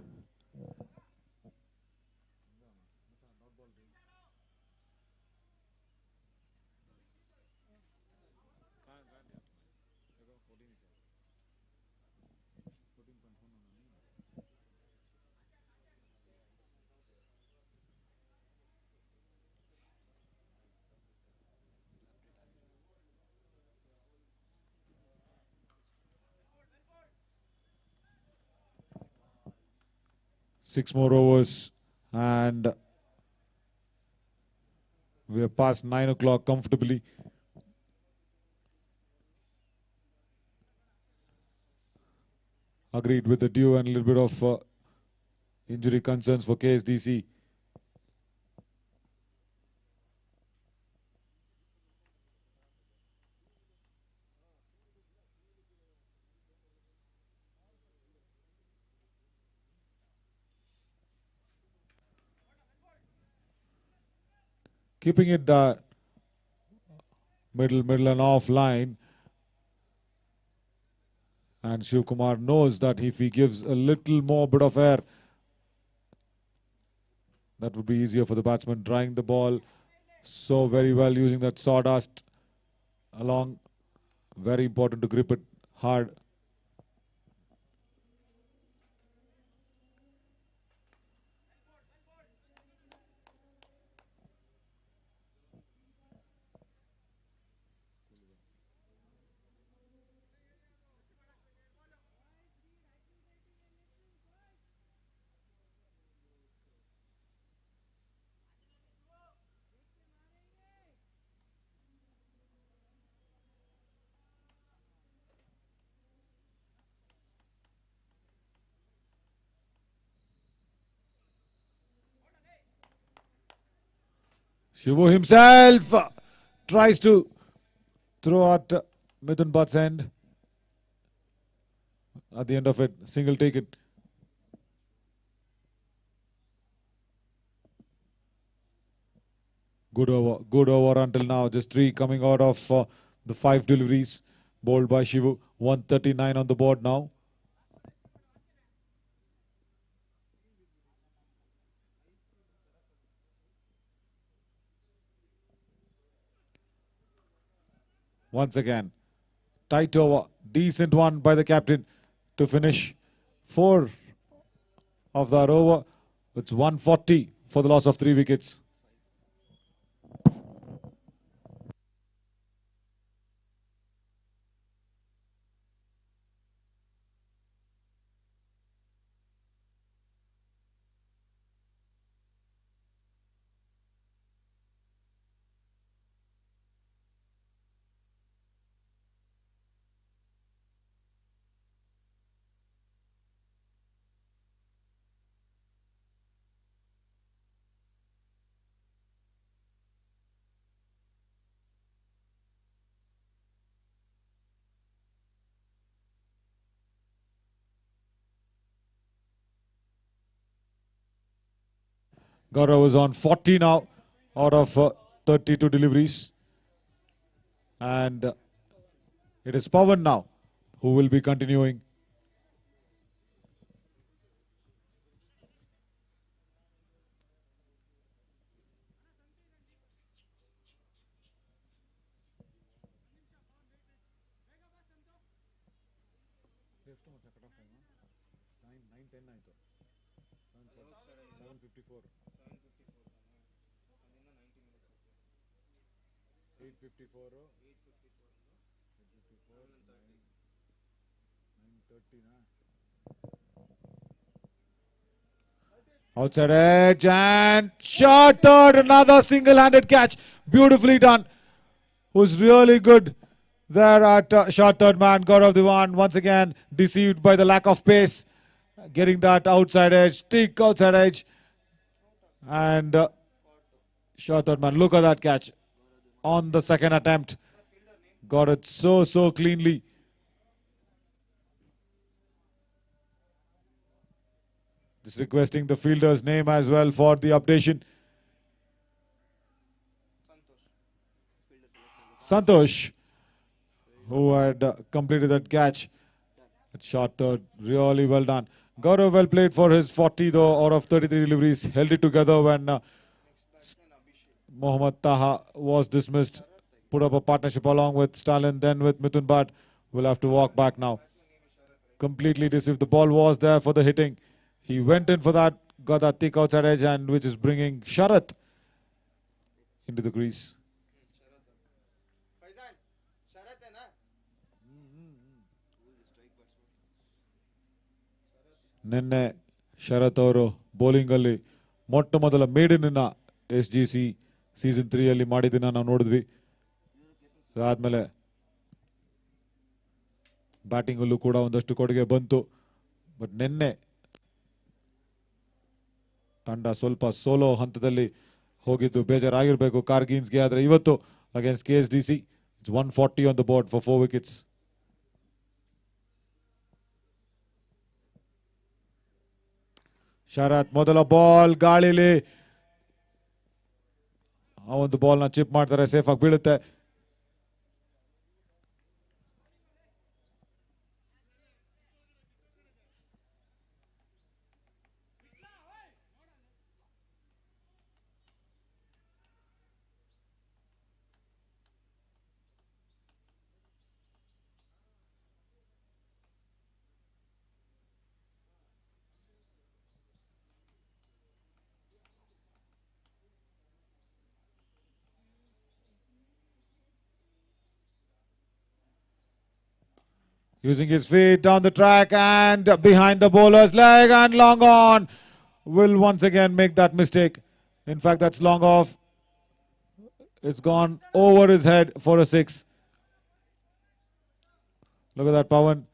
Speaker 1: Six more overs and we are past 9 o'clock comfortably. Agreed with the due and a little bit of Injury concerns for KSDC. Keeping it the middle and off line. And Shivkumar knows that if he gives a little more bit of air, that would be easier for the batsman. Drying the ball so very well, using that sawdust along. Very important to grip it hard. Shivu himself tries to throw at Mithun Bhatt's end. At the end of it, single take it. Good over until now. Just 3 coming out of the 5 deliveries bowled by Shivu. 139 on the board now. Once again, tight over, decent one by the captain to finish 4 of that over. It's 140 for the loss of 3 wickets. Gaurav is on 40 now out of 32 deliveries. And it is Pawan now who will be continuing. Outside edge and shot third, another single-handed catch. Beautifully done. Was really good there at shot third man. Gaurav Diwan once again deceived by the lack of pace. Getting that outside edge, stick outside edge. And shot third man. Look at that catch on the second attempt. Got it so cleanly. Just requesting the fielder's name as well for the updation. Santosh, who had completed that catch. Shot third, really well done. Gaurav well played for his 40 though out of 33 deliveries. Held it together when Mohammad Taha was dismissed. Put up a partnership along with Stalin, then with Mithun Bhatt. Will have to walk back now. Completely deceived. The ball was there for the hitting. He went in for that, got that thick outside edge, and which is bringing Sharath into the crease. ನಿನ್ನೆ ಶರತ್ ಅವರು bowling ಅಲ್ಲಿ ಮೊಟ್ಟ ಮೊದಲ ಮೇಡಿನ SGC season 3 ಅಲ್ಲಿ ಮಾಡಿದ್ದನ್ನ ನಾವು ನೋಡಿದ್ವಿ. ಅದಾದ್ಮೇಲೆ batting ಅಲ್ಲೂ ಕೂಡ ಒಂದಷ್ಟು ಕೊಡುಗೆ ಬಂತು. ಬಟ್ ನಿನ್ನೆ ತಂಡ ಸ್ವಲ್ಪ ಸೋಲೋ ಹಂತದಲ್ಲಿ ಹೋಗಿದ್ದು ಬೇಜಾರಾಗಿರಬೇಕು ಕಾರ್ಗಿನ್ಸ್ಗೆ. ಆದರೆ ಇವತ್ತು against KSDC it's 140 on the board for 4 wickets. ಶರತ್ ಮೊದಲ ಬಾಲ್ ಗಾಳಿಲಿ ಆ ಒಂದು ಬಾಲ್ ನ ಚಿಪ್ ಮಾಡ್ತಾರೆ, ಸೇಫ್ ಆಗಿ ಬೀಳುತ್ತೆ. Using his feet down the track and behind the bowler's leg, and long on. Will once again make that mistake. In fact, that's long off. It's gone over his head for a 6. Look at that, Pawan.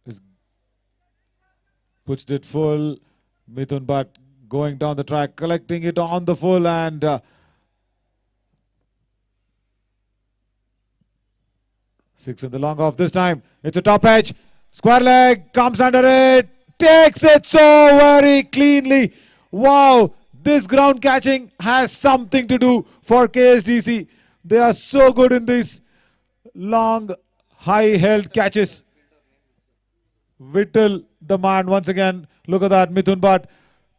Speaker 1: He's pushed it full. Mithun Bhatt going down the track, collecting it on the full, and 6 in the long off this time. It's a top edge. Square leg comes under it. Takes it so very cleanly. Wow. This ground catching has something to do for KSDC. They are so good in these long, high-held catches. Vittal, the man, once again. Look at that. Mithun Bhatt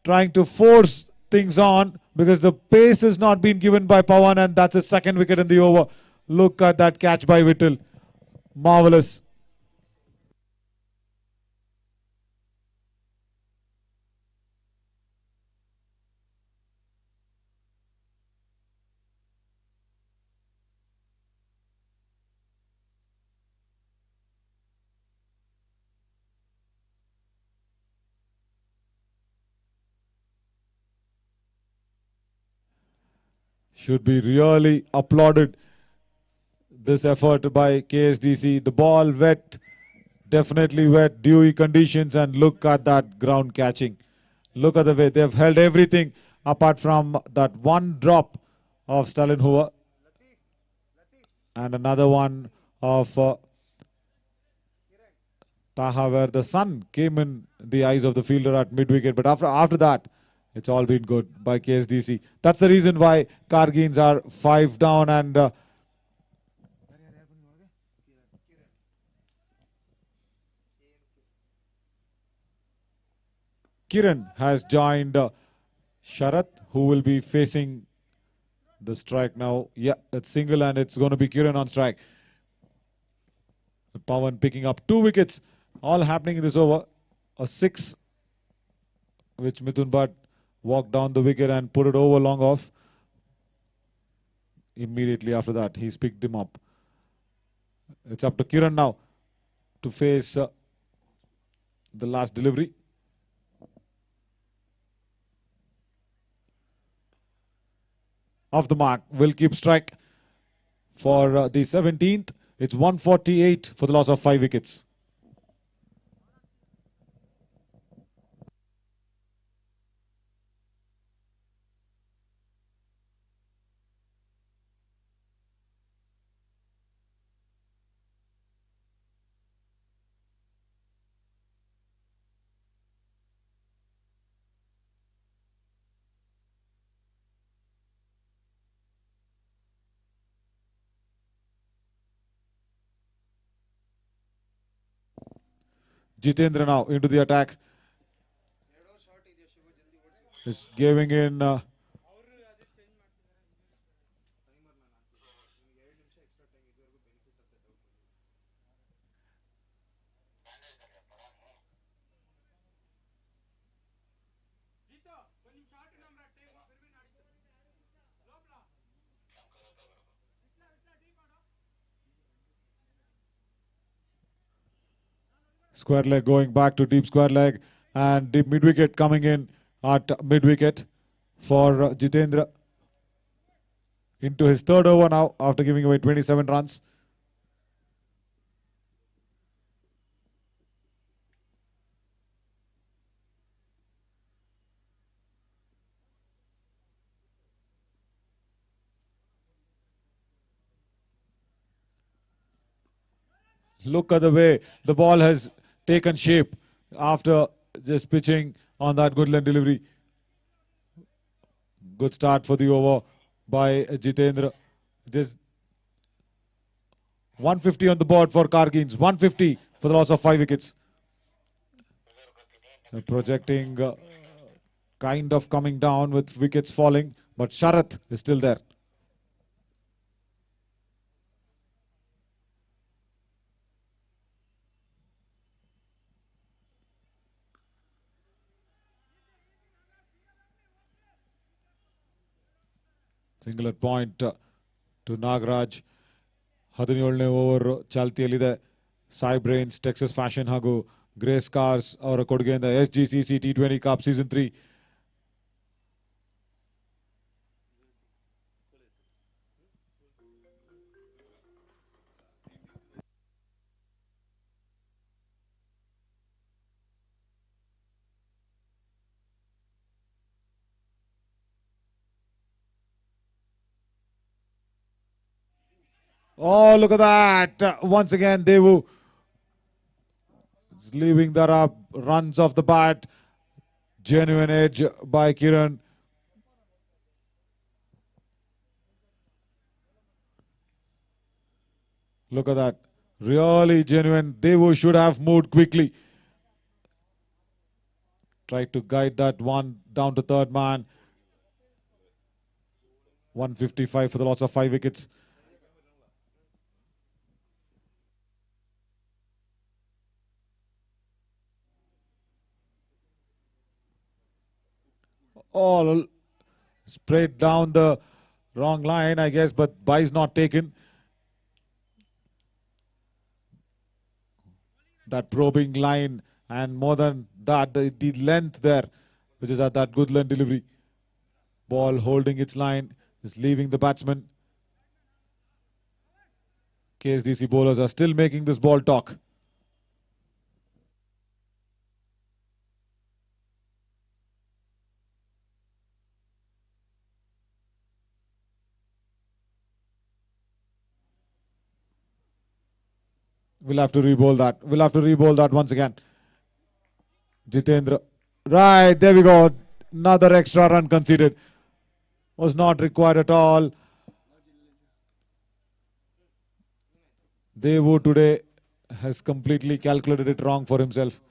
Speaker 1: trying to force things on because the pace has not been given by Pawan, and that's his second wicket in the over. Look at that catch by Vittal. Marvelous. Should be really applauded, this effort by KSDC. The ball wet, definitely wet, dewy conditions, and look at that ground catching. Look at the way they've held everything apart from that one drop of Stalin Hoover and another one of Taha, where the sun came in the eyes of the fielder at mid-wicket. But after that, it's all been good by KSDC. That's the reason why Kargins are 5 down, and Kiran has joined Sharath, who will be facing the strike now. Yeah, it's single and it's going to be Kiran on strike. Pawan picking up 2 wickets, all happening in this over. A 6, which Mithun Bhatt walked down the wicket and put it over long off. Immediately after that, he's picked him up. It's up to Kiran now to face the last delivery. Off the mark, will keep strike for the 17th. It's 148 for the loss of 5 wickets. Jitendra now into the attack. Is giving in square leg going back to deep square leg, and deep mid wicket coming in at mid wicket for Jitendra into his 3rd over now after giving away 27 runs. Look at the way the ball has taken shape after just pitching on that Goodland delivery. Good start for the over by Jitendra. Just 150 on the board for Kargins. 150 for the loss of 5 wickets. Projecting kind of coming down with wickets falling, but Sharath is still there. Single point to Nagraj. 17ನೇ over ಚಾಲ್ತಿಯಲ್ಲಿದೆ. Sai Brains Texas Fashion ಹಾಗೂ Grace Cars ಅವರ ಕೊಡುಗೆಯಿಂದ SGCC T20 cup season 3 Oh, look at that. Once again, Devu is leaving that up. Runs off the bat. Genuine edge by Kiran. Look at that. Really genuine. Devu should have moved quickly. Tried to guide that one down to third man. 155 for the loss of 5 wickets. All sprayed down the wrong line, I guess, but byes not taken. That probing line, and more than that, the length there, which is at that Goodland delivery. Ball holding its line, is leaving the batsman. KSDC bowlers are still making this ball talk. We'll have to re-bowl that. We'll have to re-bowl that once again. Jitendra. Right, there we go. Another extra run conceded. Was not required at all. Devu today has completely calculated it wrong for himself.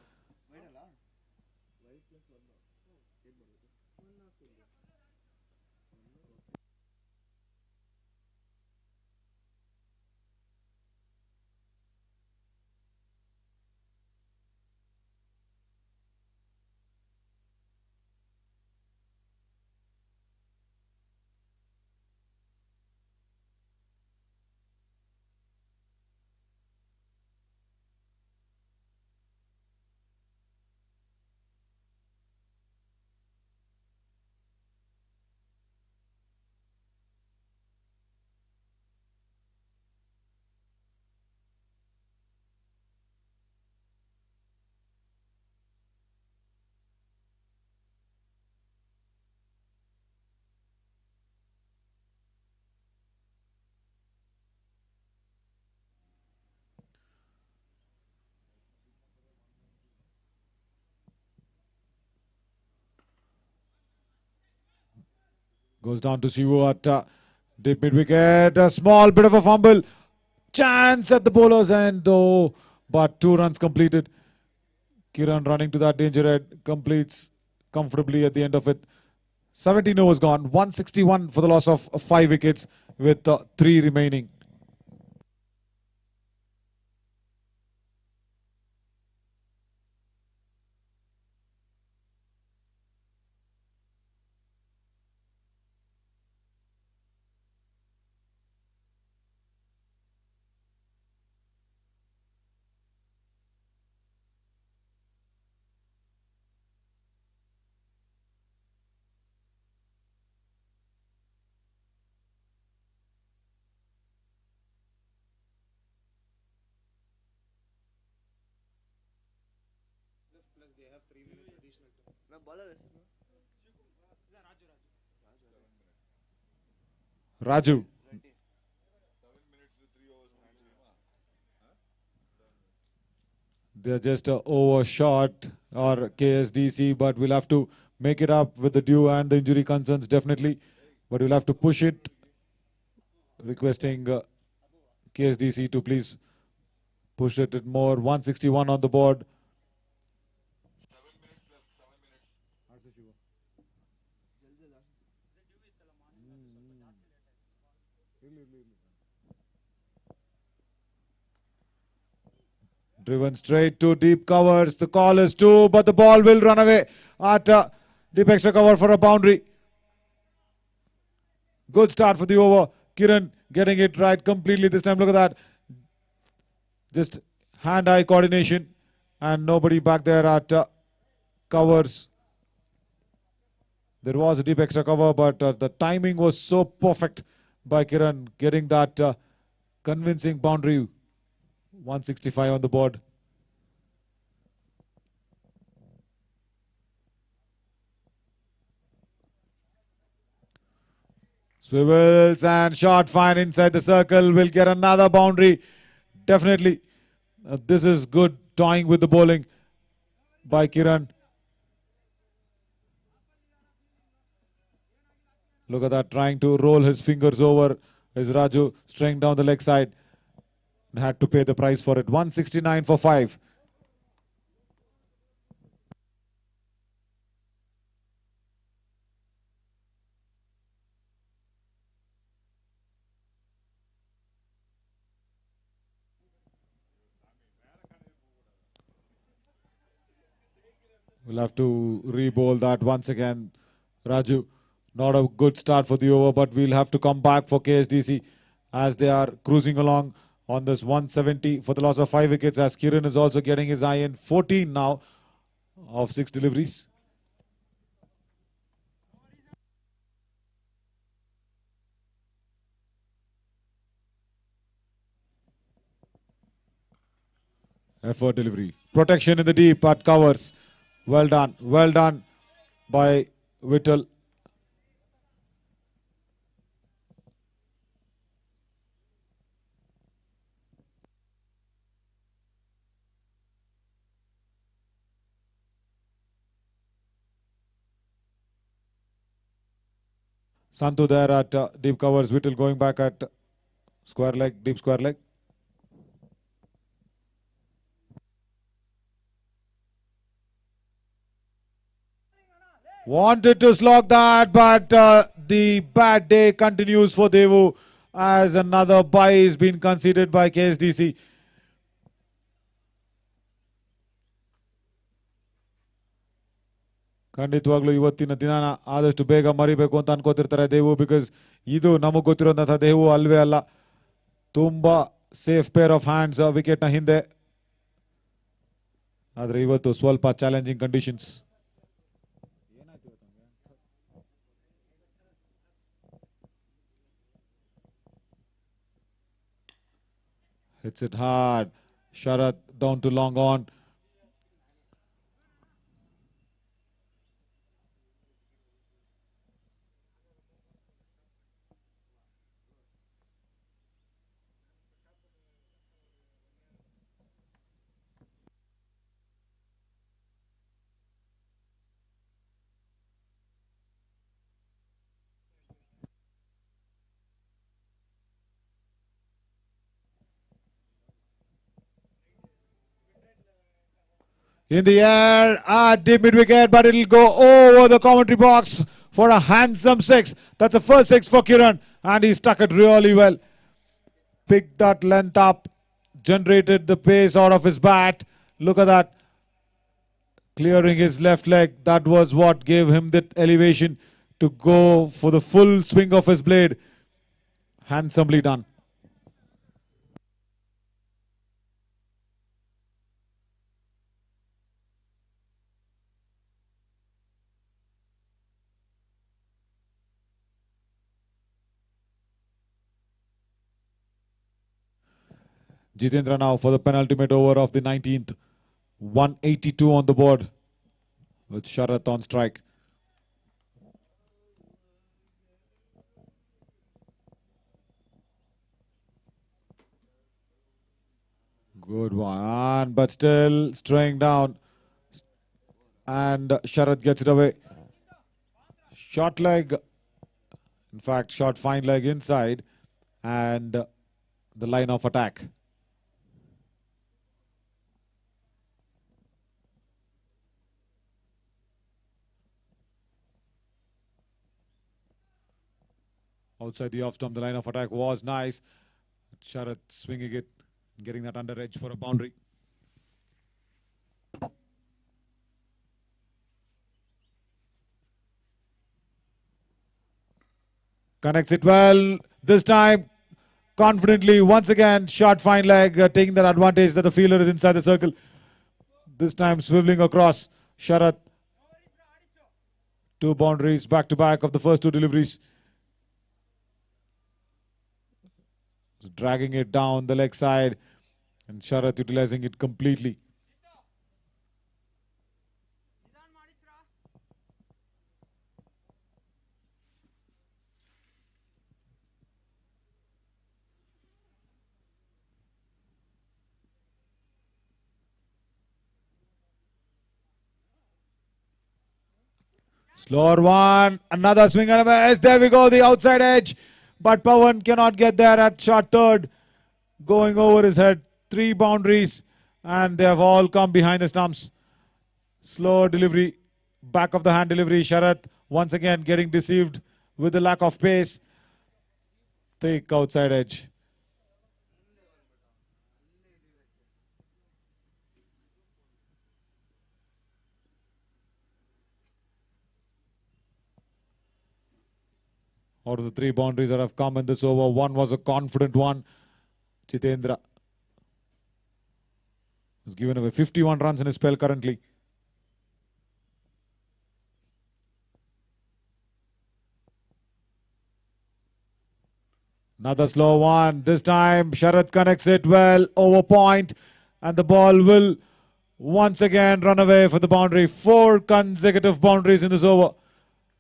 Speaker 1: Goes down to Shivu at deep mid wicket. A small bit of a fumble. Chance at the bowler's end though. But 2 runs completed. Kiran running to that danger head. Completes comfortably at the end of it. 17 overs gone. 161 for the loss of 5 wickets with 3 remaining. Raju. They're just overshot or KSDC, but we'll have to make it up with the due and the injury concerns definitely. But we'll have to push it, requesting KSDC to please push it more. 161 on the board. Driven straight to deep covers. The call is 2, but the ball will run away at deep extra cover for a boundary. Good start for the over. Kiran getting it right completely this time. Look at that. Just hand-eye coordination and nobody back there at covers. There was a deep extra cover, but the timing was so perfect by Kiran getting that convincing boundary. 165 on the board. Swivels and shot fine inside the circle. Will get another boundary. Definitely. This is good toying with the bowling by Kiran. Look at that, trying to roll his fingers over is Raju, straying down the leg side. Had to pay the price for it. 169 for 5. We'll have to re-bowl that once again. Raju, not a good start for the over, but we'll have to come back for KSDC as they are cruising along on this 170 for the loss of 5 wickets, as Kiran is also getting his eye in. 14 now of 6 deliveries. Effort delivery. Protection in the deep at covers. Well done. Well done by Whittle. Santu there at deep covers. Whittle going back at square leg, deep square leg. Wanted to slog that, but the bad day continues for Devu as another bye is being conceded by KSDC. ಖಂಡಿತವಾಗ್ಲೂ ಇವತ್ತಿನ ದಿನಾನ ಆದಷ್ಟು ಬೇಗ ಮರಿಬೇಕು ಅಂತ ಅನ್ಕೋತಿರ್ತಾರೆ Devu, because ಇದು ನಮಗೆ ಗೊತ್ತಿರೋಂಥ ದೇವು ಅಲ್ವೇ ಅಲ್ಲ. ತುಂಬ ಸೇಫ್ ಪೇರ್ ಆಫ್ ಹ್ಯಾಂಡ್ಸ್ ವಿಕೆಟ್ನ ಹಿಂದೆ. ಆದರೆ ಇವತ್ತು ಸ್ವಲ್ಪ challenging conditions. Hits it hard. Sharath down to long on. In the air at deep mid wicket, but it'll go over the commentary box for a handsome 6. That's a first 6 for Kiran, and he stuck it really well. Picked that length up, generated the pace out of his bat. Look at that. Clearing his left leg. That was what gave him that elevation to go for the full swing of his blade. Handsomely done. Jitendra now for the penultimate over of the 19th. 182 on the board with Sharath on strike. Good one, but still straying down. And Sharath gets it away. Short leg, in fact, short fine leg inside. And the line of attack. Outside the off stump, the line of attack was nice. Sharath swinging it, getting that under edge for a boundary. Connects it well. This time, confidently, once again, short fine leg, taking that advantage that the fielder is inside the circle. This time, swiveling across. Sharath. 2 boundaries back to back of the first 2 deliveries. Dragging it down the leg side, and Sharath utilizing it completely. Slower one, another swing and a miss. There we go, the outside edge. But Pawan cannot get there at short third. Going over his head. 3 boundaries. And they have all come behind the stumps. Slow delivery. Back of the hand delivery. Sharath once again getting deceived with the lack of pace. Thick outside edge. Out of the 3 boundaries that have come in this over, one was a confident one. Jitendra has given away 51 runs in his spell currently. Another slow one. This time Sharath connects it well over point, and the ball will once again run away for the boundary. 4 consecutive boundaries in this over,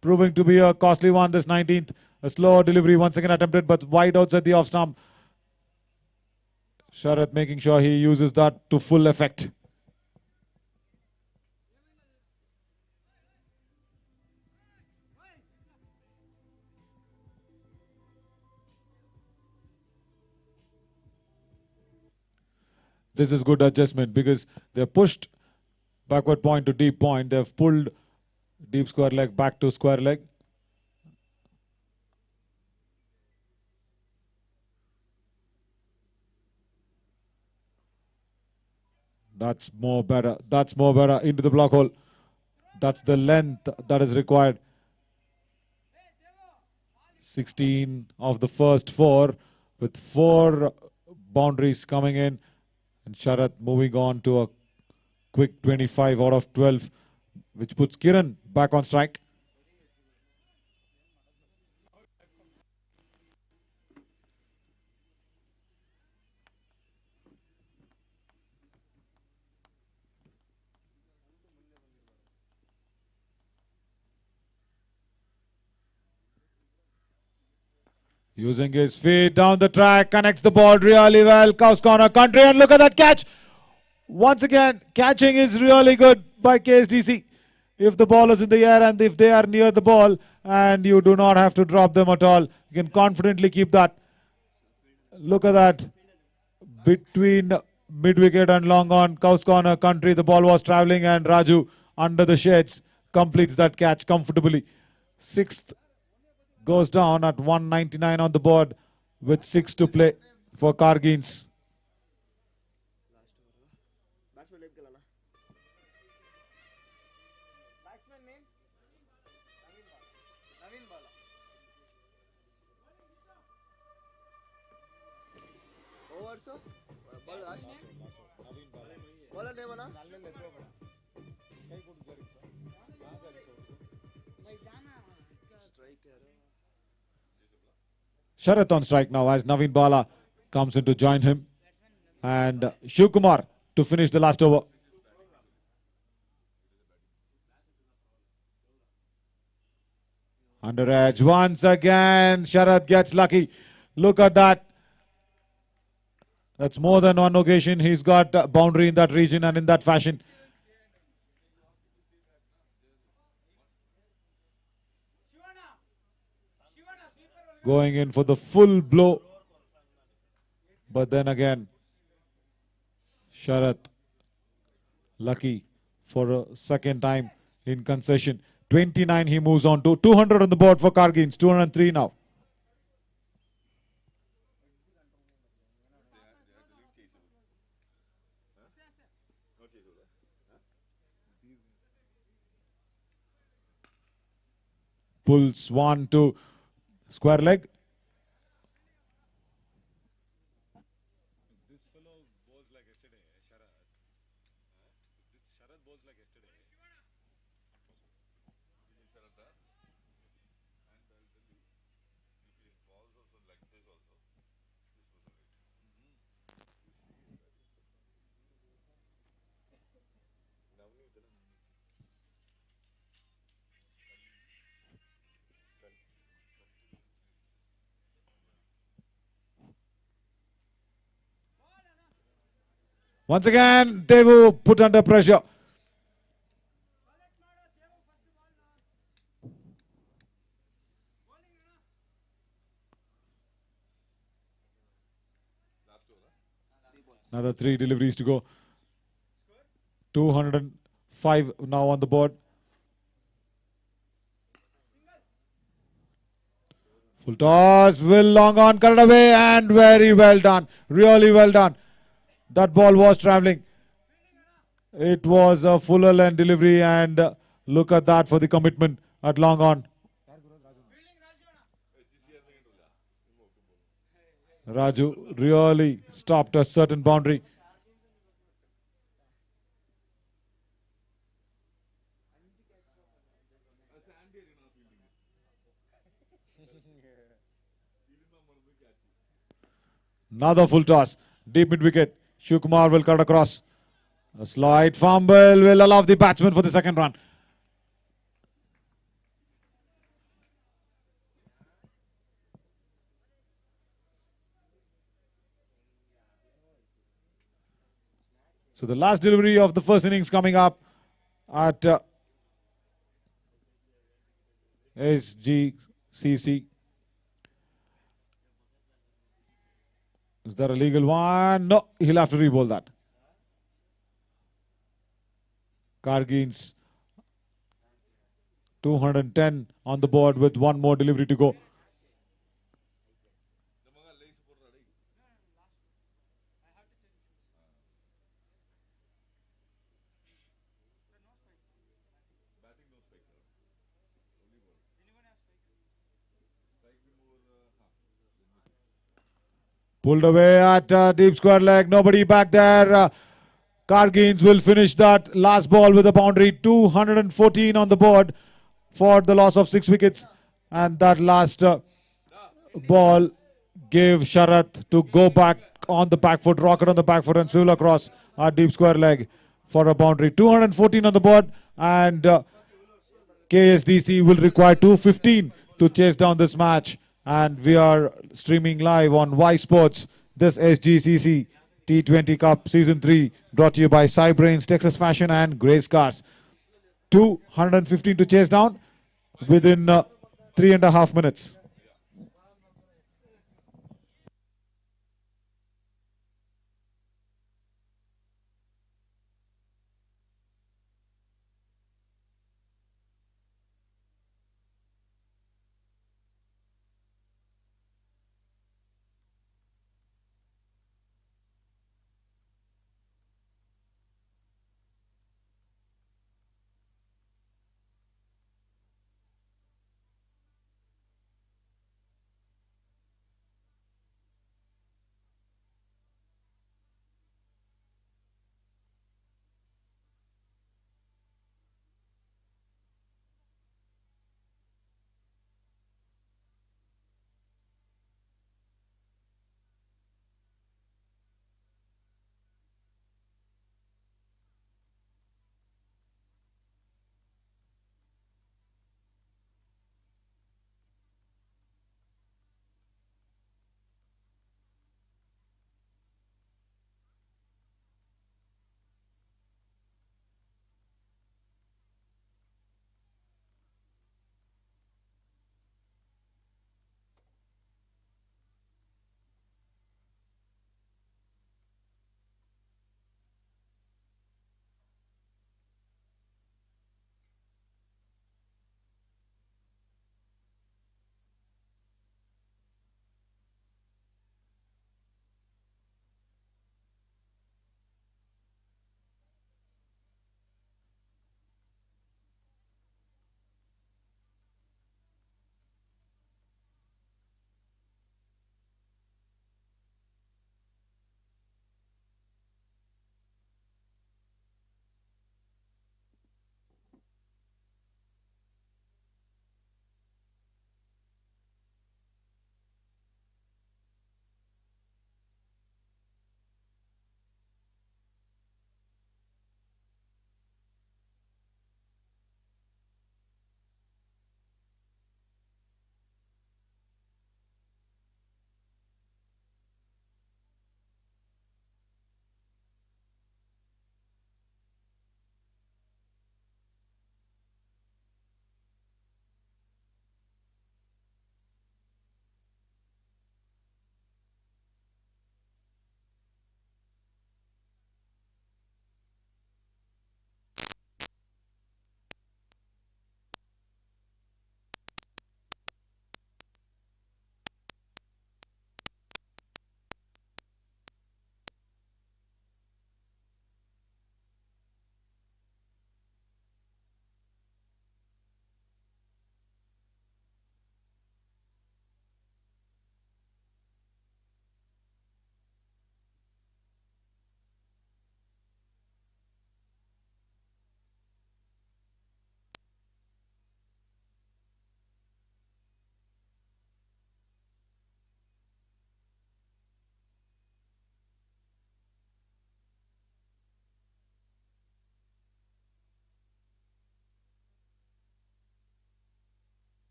Speaker 1: proving to be a costly one. This 19th, a slow delivery once again attempted, but wide outside the off stump. Sharath making sure he uses that to full effect. This is good adjustment because they've pushed backward point to deep point. They've pulled deep square leg back to square leg. That's more better. That's more better. Into the block hole. That's the length that is required. 16 of the first 4 with 4 boundaries coming in. And Sharath moving on to a quick 25 out of 12, which puts Kiran back on strike. Using his feet down the track, connects the ball really well. Cows Corner Country, and look at that catch. Once again, catching is really good by KSDC. If the ball is in the air and if they are near the ball, and you do not have to drop them at all, you can confidently keep that. Look at that. Between mid-wicket and long on, Cows Corner Country, the ball was travelling, and Raju under the shades completes that catch comfortably. 6th goes down at 199 on the board with 6 to play for Kargins. Sharath on strike now as Naveen Bala comes in to join him. And Shiv Kumar to finish the last over. Under edge once again. Sharath gets lucky. Look at that. That's more than one occasion. He's got boundary in that region and in that fashion. Going in for the full blow. But then again, Sharath lucky for a second time in concession. 29 he moves on to. 200 on the board for Kargins. 203 now. Pulls 1 to square leg. Once again, Devu put under pressure. Another 3 deliveries to go. 205 now on the board. Full toss, Will long on, cut it away, and very well done. Really well done. That ball was travelling. It was a fuller length delivery, and look at that for the commitment at long on. Raju really stopped a certain boundary. Another full toss. Deep mid wicket. Shivkumar will cut across. A slight fumble will allow the batsman for the second run. So the last delivery of the first innings coming up at SGCC. Is that a legal one? No, he'll have to re-bowl that. Kargins 210 on the board with one more delivery to go. Pulled away at deep square leg. Nobody back there. Kargins will finish that last ball with a boundary. 214 on the board for the loss of 6 wickets. And that last ball gave Sharath to go back on the back foot, rocket on the back foot and swivel across our deep square leg for a boundary. 214 on the board, and KSDC will require 215 to chase down this match. And we are streaming live on Y Sports. This SGCC T20 Cup Season 3 brought to you by Cybrains, Texas Fashion and Grace Cars. 215 to chase down within 3.5 minutes.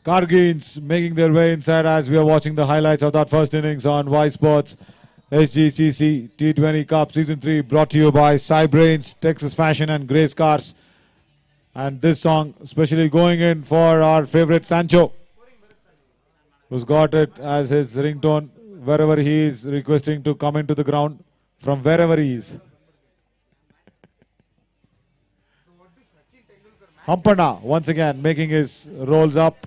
Speaker 1: Kargins making their way inside as we are watching the highlights of that first innings on Y Sports SGCC T20 Cup Season 3, brought to you by Cybrains, Texas Fashion and Grace Cars. And this song especially going in for our favorite Sancho, who's got it as his ringtone wherever he is, requesting to come into the ground from wherever he is. Hampana once again making his rolls up.